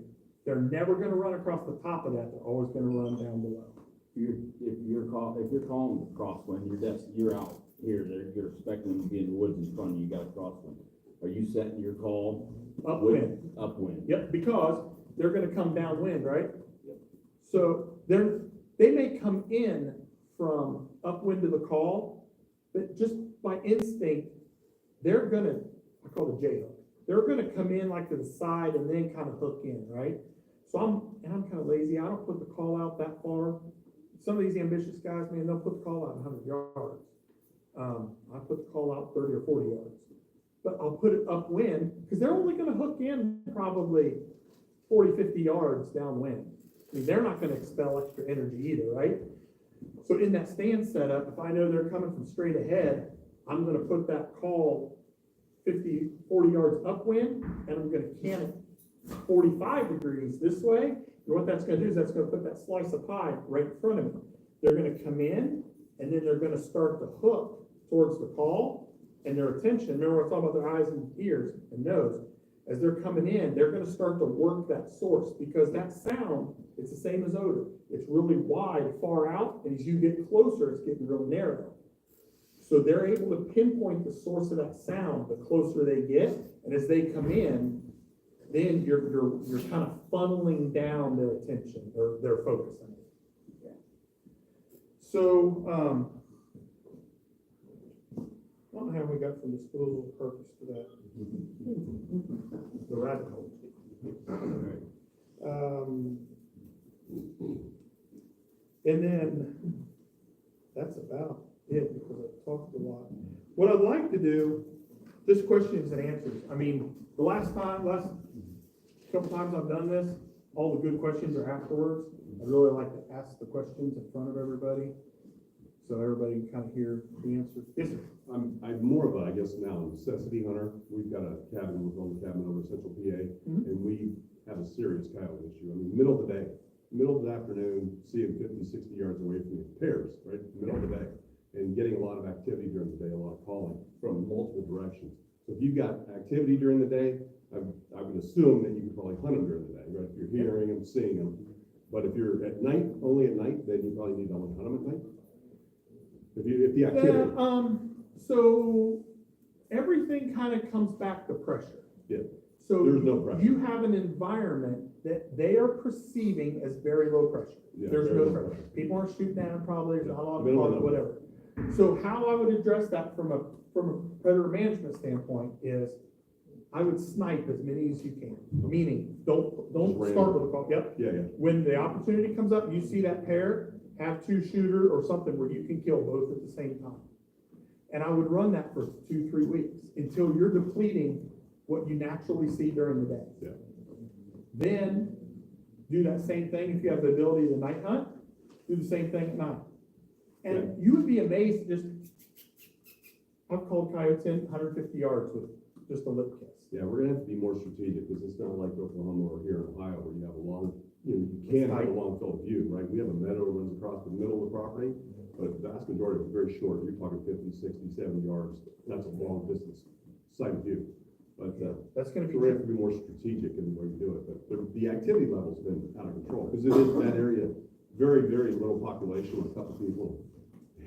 they're never gonna run across the top of that. They're always gonna run down below. If you're calling the crosswind, you're out here, you're expecting them to be in the woods in front of you, you got a crosswind. Are you setting your call? Upwind. Upwind. Yep, because they're gonna come downwind, right? So they may come in from upwind to the call, but just by instinct, they're gonna, I call it J hook. They're gonna come in like to the side and then kind of hook in, right? So I'm kind of lazy. I don't put the call out that far. Some of these ambitious guys, man, they'll put the call out 100 yards. I put the call out 30 or 40 yards. but I'll put it upwind, because they're only gonna hook in probably 40, 50 yards downwind. I mean, they're not gonna expel extra energy either, right? So in that stand setup, if I know they're coming from straight ahead, I'm gonna put that call 50, 40 yards upwind, and I'm gonna can it 45 degrees this way. And what that's gonna do is that's gonna put that slice of pie right in front of me. They're gonna come in, and then they're gonna start to hook towards the call, and their attention, remember we're talking about their eyes and ears and nose, as they're coming in, they're gonna start to work that source, because that sound, it's the same as odor. It's really wide, far out, and as you get closer, it's getting real narrow. So they're able to pinpoint the source of that sound the closer they get, and as they come in, then you're kind of funneling down their attention, or their focus on it. So, I don't know how we got from disposal purpose to that. The rabbit hole. And then, that's about it, because I've talked a lot. What I'd like to do, just questions and answers. I mean, the last couple times I've done this, all the good questions are afterwards. I'd really like to ask the questions in front of everybody, so everybody can kind of hear the answer. Yes, sir. I'm more of a, I guess now, a necessity hunter. We've got a cabin, we've owned a cabin over in Central PA, and we have a serious coyote issue. I mean, middle of the day, middle of the afternoon, seeing 50, 60 yards away from you, pairs, right, middle of the day, and getting a lot of activity during the day, a lot of calling from multiple directions. So if you've got activity during the day, I would assume that you could probably hunt them during the day, right? If you're hearing them, seeing them. But if you're at night, only at night, then you probably need to only hunt them at night. If the activity. So everything kind of comes back to pressure. Yeah. So There's no pressure. you have an environment that they are perceiving as very low pressure. Yeah, There's very no low pressure. pressure. People aren't shooting at them probably, there's not a lot of Minimal calls, number. whatever. So how I would address that from a predator management standpoint is I would snipe as many as you can. Meaning, don't Just start with a call. Yep. Yeah, yeah. When the opportunity comes up, you see that pair, have two shooter or something where you can kill both at the same time. And I would run that for 2-3 weeks until you're depleting what you naturally see during the day. Yeah. Then do that same thing if you have the ability to night hunt, do the same thing at night. And you would be amazed, I've called coyotes in 150 yards with just a lip kiss. Yeah, we're gonna have to be more strategic, because it's not like Oklahoma or here in Ohio where you have a long, you can have a long field of view, right? We have a meadow that runs across the middle of the property, but the vast majority is very short. You're talking 50, 60, 70 yards. That's a long distance sight of view. But, That's gonna be. so we're gonna have to be more strategic in the way we do it, but the activity level's been out of control, because it is that area, very, very little population, with a couple people. A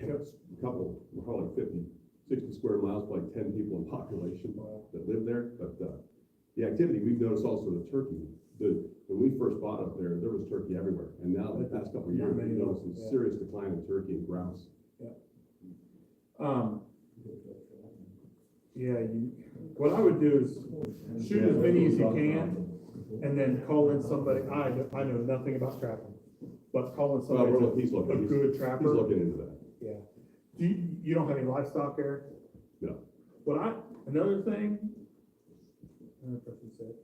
couple, probably 50, 60 square miles, like 10 people in population that live there, but, the activity, we've noticed also the turkey, when we first bought up there was turkey everywhere, and now the past couple of years, we've noticed a serious decline in turkey and grouse. What I would do is shoot as many as you can, and then call in somebody, I know nothing about trapping, but call in somebody, He's a good trapper. He's looking into that. Yeah. You don't have any livestock there? No. Another thing, I don't know if I should say it.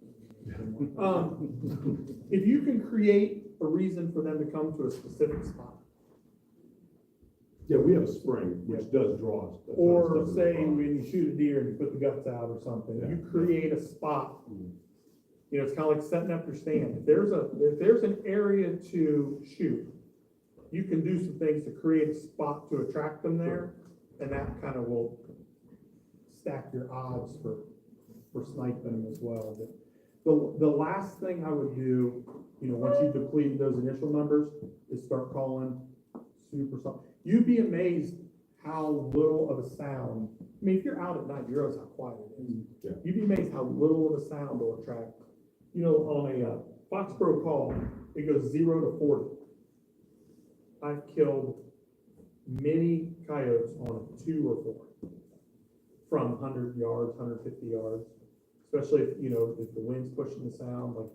If you can create a reason for them to come to a specific spot, Yeah, we have a spring, which does draw us. or say when you shoot a deer and you put the guts out or something, you create a spot. You know, it's kind of like setting up your stand. If there's an area to shoot, you can do some things to create a spot to attract them there, and that kind of will stack your odds for sniping them as well. But the last thing I would do, once you deplete those initial numbers, is start calling super soft. You'd be amazed how little of a sound. I mean, if you're out at night, you realize how quiet it is. Yeah. You'd be amazed how little of a sound will attract. On a Foxborough call, it goes 0 to 40. I've killed many coyotes on a 2 or 4 from 100 yards, 150 yards, especially if the wind's pushing the sound. Like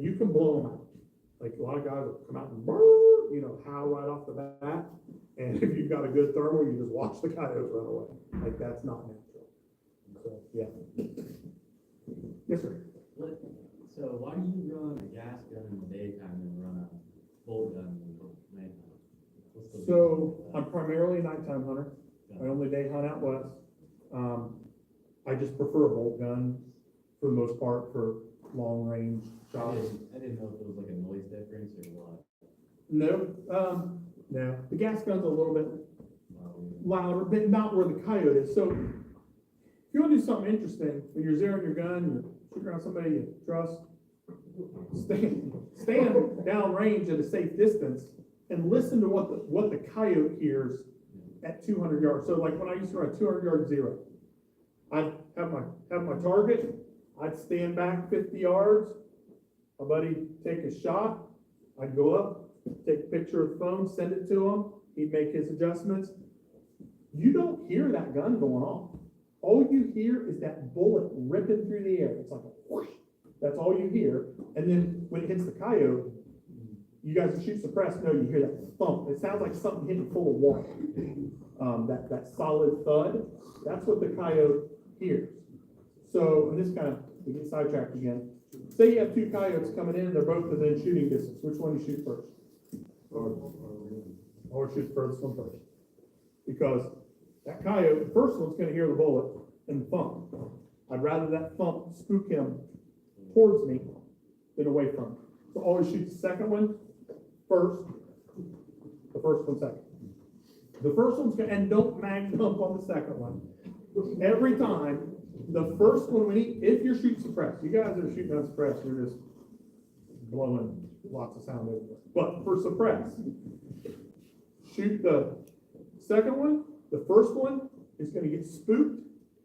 you can blow them out. Like a lot of guys will come out and howl right off the bat, and if you've got a good thermal, you just watch the coyotes run away. Like that's not natural. so, yeah. Yes, sir. So why do you run a gas gun in the daytime and run a bolt gun in the nighttime? What's the So reason for I'm that? primarily a nighttime hunter. I only day hunt out west. I just prefer a bolt gun for the most part for long range shots. I didn't know if it was like a noise difference or what. No, no, the gas gun's a little bit Um, louder, but not where the coyote is. So if you want to do something interesting, when you're zeroing your gun, you're shooting around somebody you trust, stand down range at a safe distance and listen to what the coyote hears at 200 yards. So like when I used to run a 200-yard zero, I'd have my target, I'd stand back 50 yards, my buddy take a shot, I'd go up, take a picture of the phone, send it to him, he'd make his adjustments. You don't hear that gun going off. All you hear is that bullet ripping through the air. It's like a whoosh. That's all you hear. And then when it hits the coyote, you guys who shoot suppressed know you hear that thump. It sounds like something hitting full of water. That solid thud, that's what the coyote hears. So, and this kind of, we get sidetracked again. Say you have two coyotes coming in, they're both within shooting distance. Which one do you shoot first? Or shoot the furthest one first. Because that coyote, the first one's gonna hear the bullet and the thump. I'd rather that thump spook him towards me than away from me. So always shoot the second one first, the first one second. The first one's gonna, and don't mag dump on the second one. Every time, the first one if you're shooting suppressed, you guys that are shooting unsuppressed, you're just blowing lots of sound over it. But for suppressed, shoot the second one, the first one is gonna get spooked,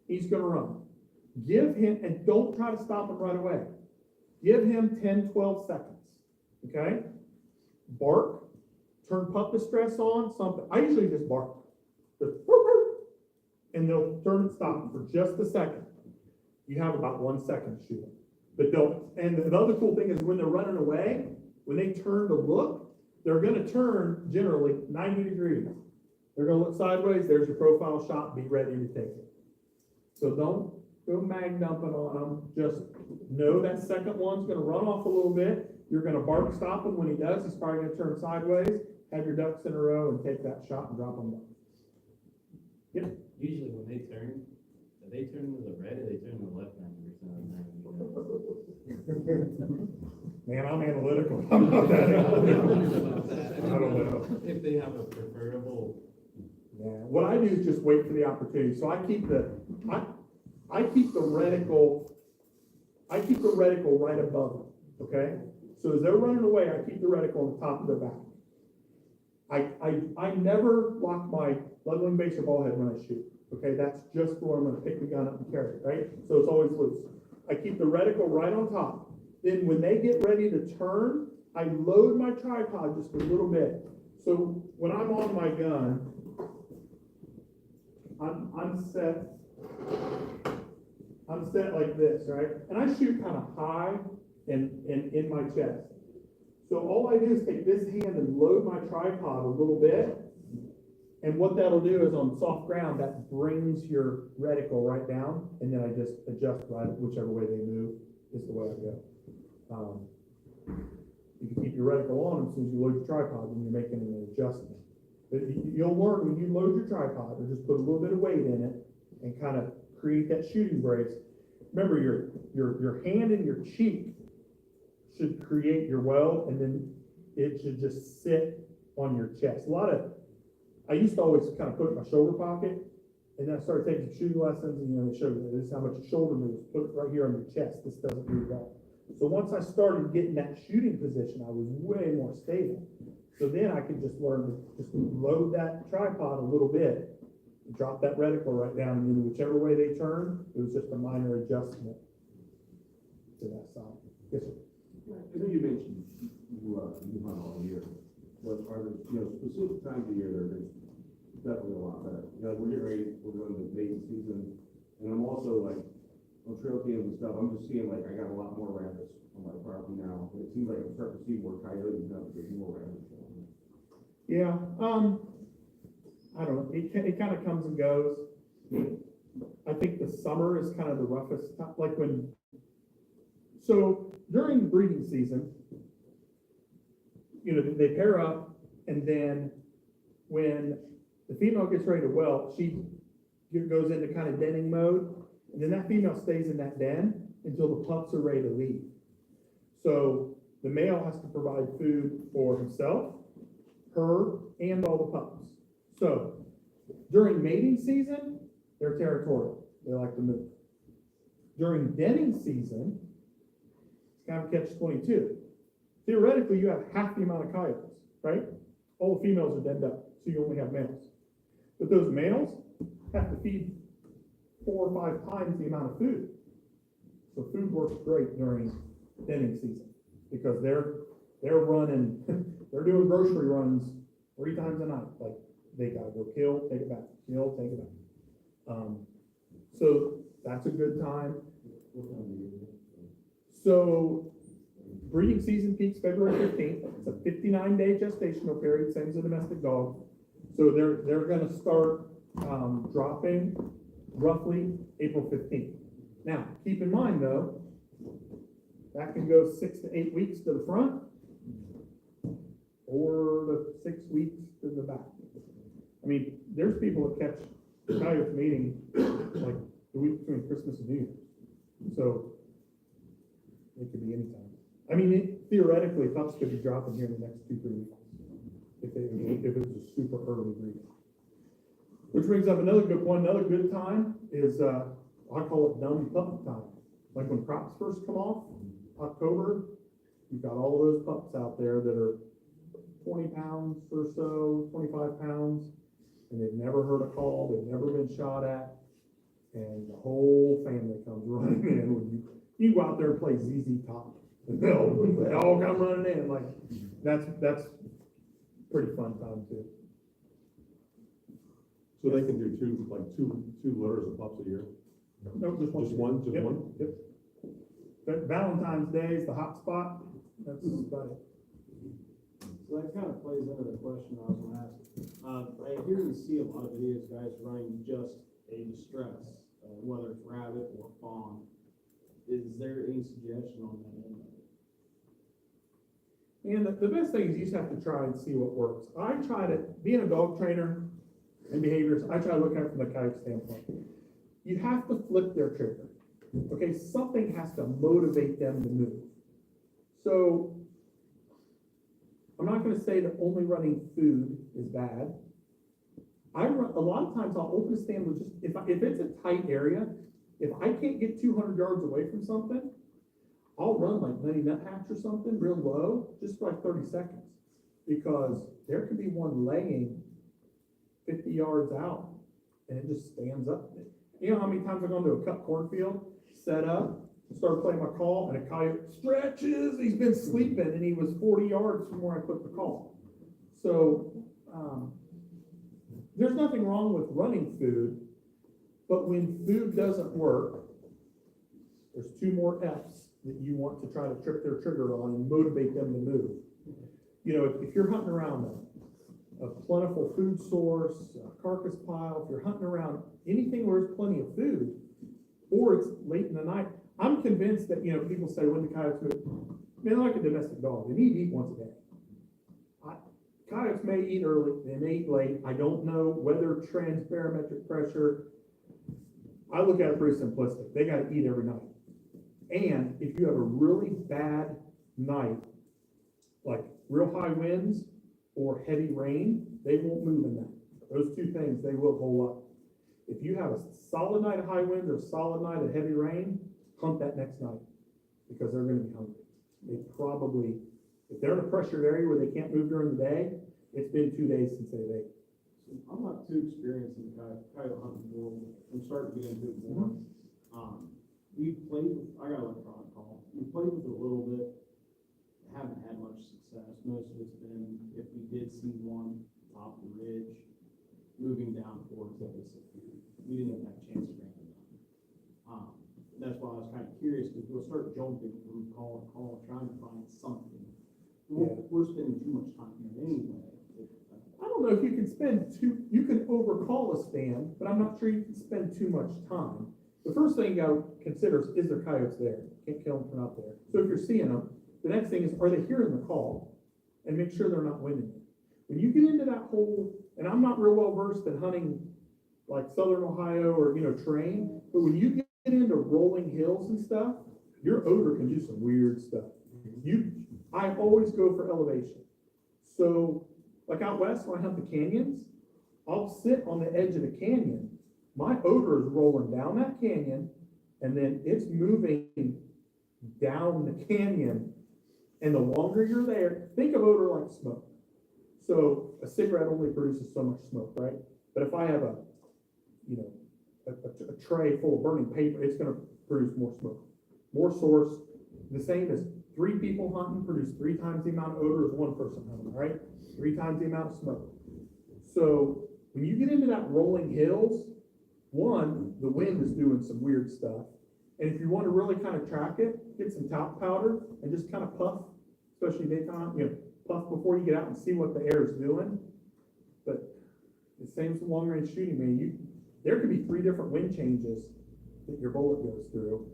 he's gonna run. Give him, and don't try to stop him right away. Give him 10, 12 seconds, okay? Bark, turn pup distress on, something. I usually just bark. Just, and they'll turn and stop for just a second. You have about 1 second to shoot them. But don't, and the other cool thing is when they're running away, when they turn to look, they're gonna turn generally 90 degrees. They're gonna look sideways, there's your profile shot, be ready to take it. So don't go mag dumping on them, just know that second one's gonna run off a little bit, you're gonna bark stop him when he does, he's probably gonna turn sideways, have your ducks in a row and take that shot and drop them down. Yep. Usually when they turn, do they turn to the right or they turn to the left 90% of the time? Man, I'm analytical. I'm not that analytical. I don't know. If they have a preferable. Yeah, what I do is just wait for the opportunity. So I keep the reticle right above them, okay? So as they're running away, I keep the reticle on the top of their back. I never lock my leveling base or ball head when I shoot, okay? That's just for when I'm gonna pick the gun up and carry it, right? So it's always loose. I keep the reticle right on top. Then when they get ready to turn, I load my tripod just a little bit. So when I'm on my gun, I'm set like this, right? And I shoot kind of high and in my chest. So all I do is take this hand and load my tripod a little bit. And what that'll do is on soft ground, that brings your reticle right down. And then I just adjust right, whichever way they move is the way I go. You can keep your reticle on as soon as you load your tripod when you're making an adjustment. But you'll learn when you load your tripod, or just put a little bit of weight in it and kind of create that shooting brace. Remember, your hand and your cheek should create your weld, and then it should just sit on your chest. I used to always kind of put it in my shoulder pocket, and then I started taking some shooting lessons, and they show you this is how much your shoulder moves. Put it right here on your chest. This doesn't move at all. So once I started getting that shooting position, I was way more stable. So then I could just learn to just load that tripod a little bit, drop that reticle right down, and then whichever way they turn, it was just a minor adjustment to that side. Yes, sir. I know you mentioned you hunt all year, but are there, specific times of year that are definitely a lot better? We're getting ready, we're going to mating season, and I'm also like, on trail cams and stuff, I'm just seeing like, I got a lot more rabbits on my property now, and it seems like I'm starting to see more coyotes now, there's more rabbits. Yeah, I don't know, it kind of comes and goes. I think the summer is kind of the roughest time, like so during the breeding season, they pair up, and then when the female gets ready to whelp, she goes into kind of denning mode, and then that female stays in that den until the pups are ready to leave. So the male has to provide food for himself, her, and all the pups. So during mating season, they're territorial. They like to move. During denning season, it's kind of catch-22. Theoretically, you have half the amount of coyotes, right? All the females are denned up, so you only have males. But those males have to feed 4 or 5 times the amount of food. So food works great during denning season because they're running, they're doing grocery runs 3 times a night. Like they gotta go kill, take it back, kill, take it back. So that's a good time. So breeding season peaks February 15th. It's a 59-day gestational period, same as a domestic dog. So they're gonna start dropping roughly April 15th. Now, keep in mind though, that can go 6 to 8 weeks to the front, or the 6 weeks to the back. I mean, there's people that catch coyotes mating like the week between Christmas and New Year's. So it could be any time. I mean, theoretically, pups could be dropping here in the next 2-3 weeks if it's a super early breeding. Which brings up another good point. Another good time is I call it dumb pup time. Like when crops first come off, October, you've got all those pups out there that are 20 pounds or so, 25 pounds, and they've never heard a call, they've never been shot at, and the whole family comes running in when you go out there and play ZZ Top, and they all come running in. Like that's pretty fun time too. So they can do two litters of pups a year? No, just one. Just one, just Yep, one? Yep. But Valentine's Day is the hot spot. That's about it. So that kind of plays into the question I was gonna ask. I hear and see a lot of videos, guys running just a distress, whether it's rabbit or fawn. Is there any suggestion on that end? And the best thing is you just have to try and see what works. I try to, being a dog trainer and behaviors, I try to look at it from the coyote standpoint. You have to flip their trigger. Okay, something has to motivate them to move. So I'm not gonna say that only running food is bad. A lot of times I'll open a stand with just, if it's a tight area, if I can't get 200 yards away from something, I'll run like Nutty Nuthatch or something real low, just for like 30 seconds. Because there could be one laying 50 yards out and it just stands up. You know how many times I've gone to a cut cornfield, set up, started playing my call, and a coyote stretches, he's been sleeping, and he was 40 yards from where I put the call. So, there's nothing wrong with running food, but when food doesn't work, there's 2 more F's that you want to try to trip their trigger on and motivate them to move. You know, if you're hunting around a plentiful food source, a carcass pile, if you're hunting around anything where there's plenty of food, or it's late in the night, I'm convinced that, people say when the coyotes move, they're like a domestic dog, they need to eat once a day. Coyotes may eat early, they may eat late, I don't know weather trends, barometric pressure. I look at it pretty simplistic, they gotta eat every night. And if you have a really bad night, like real high winds or heavy rain, they won't move in that. Those 2 things, they will hold up. If you have a solid night of high winds or a solid night of heavy rain, hunt that next night because they're going to be hungry. They probably, if they're in a pressured area where they can't move during the day, it's been 2 days since they've ate. I'm not too experienced in the coyote hunting world. I'm starting to get into it more. We played with, I got an electronic call. We played with it a little bit. Haven't had much success. Most of it's been, if we did see one top the ridge, moving down towards the Mississippi. We didn't even have a chance to bring them down. That's why I was kind of curious, because we'll start jumping from call to call, trying to find something. We're spending too much time here anyway. I don't know if you can you can overcall a stand, but I'm not sure you can spend too much time. The first thing I would consider is there coyotes there? Can't kill them if they're not there. So if you're seeing them, the next thing is, are they hearing the call? And make sure they're not winning it. When you get into that whole, and I'm not real well versed in hunting like Southern Ohio or, terrain, but when you get into rolling hills and stuff, your odor can do some weird stuff. I always go for elevation. So, like out west, when I hunt the canyons, I'll sit on the edge of the canyon. My odor is rolling down that canyon, and then it's moving down the canyon. And the longer you're there, think of odor like smoke. So a cigarette only produces so much smoke, right? But if I have a tray full of burning paper, it's gonna produce more smoke. More source, the same as 3 people hunting produce 3 times the amount of odor as 1 person hunting, right? 3 times the amount of smoke. So when you get into that rolling hills, one, the wind is doing some weird stuff. And if you want to really kind of track it, get some talc powder and just kind of puff, especially daytime, puff before you get out and see what the air is doing. But the same as the long range shooting, man, there could be 3 different wind changes that your bullet goes through.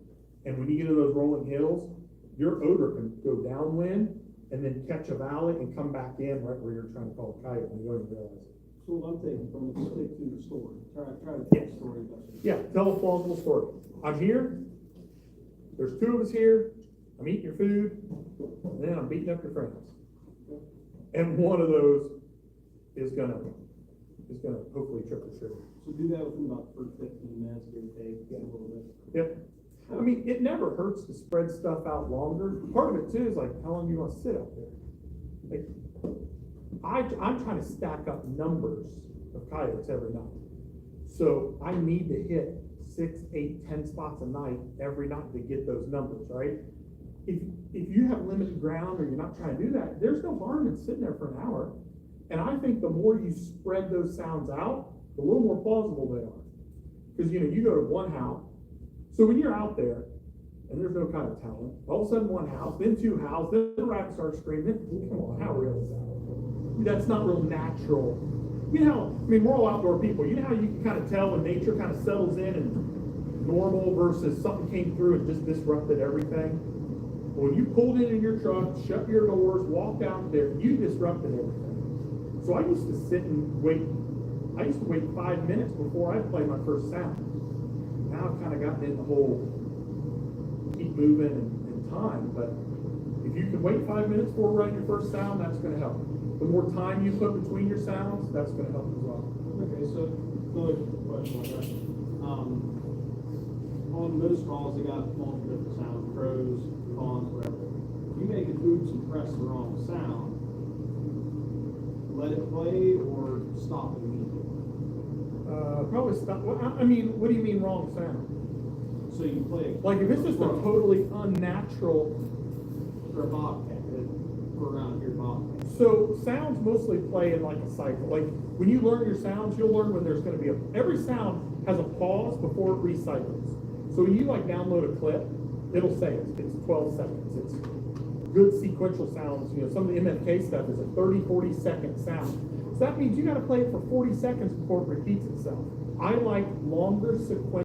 And when you get into those rolling hills, your odor can go downwind and then catch a valley and come back in right where you're trying to call a coyote and you don't even realize it. So what I'm taking from it, stick to the story, try to tell Yes. the story about it. Yeah, tell a plausible story. I'm here, there's 2 of us here, I'm eating your food, and then I'm beating up your friends. And one of those is gonna hopefully trick or treat. So do that within about the first 15 minutes, give or take, a little bit. Yep. I mean, it never hurts to spread stuff out longer. Part of it too is like, how long do you want to sit out there? Like, I'm trying to stack up numbers of coyotes every night. So I need to hit 6, 8, 10 spots a night every night to get those numbers, right? If you have limited ground or you're not trying to do that, there's no harm in sitting there for an hour. And I think the more you spread those sounds out, the little more plausible they are. Because, you go to one house. So when you're out there and there's no coyotes howling, all of a sudden one house, then 2 houses, then the rabbit starts screaming. Come on, how real is that? That's not real natural. We're all outdoor people. You know how you can kind of tell when nature kind of settles in and normal versus something came through and just disrupted everything? When you pulled in your truck, shut your doors, walked out there, you disrupted everything. So I used to sit and wait. I used to wait 5 minutes before I'd play my first sound. Now I've kind of gotten in the whole keep moving and time, but if you can wait 5 minutes before writing your first sound, that's going to help. The more time you put between your sounds, that's going to help as well. Okay, so another question on that. On most calls, they got multiple different sounds, crows, fawns, whatever. If you make a food suppress the wrong sound, let it play or stop it immediately? Probably stop. Well, I mean, what do you mean wrong sound? So you play Like if it's just a totally unnatural. for a bobcat, for around here bobcat. So sounds mostly play in like a cycle. Like when you learn your sounds, you'll learn when there's going to be every sound has a pause before it recycles. So when you like download a clip, it'll say it's 12 seconds. It's good sequential sounds. Some of the MFK stuff is a 30, 40 second sound. So that means you got to play it for 40 seconds before it repeats itself. I like longer sequential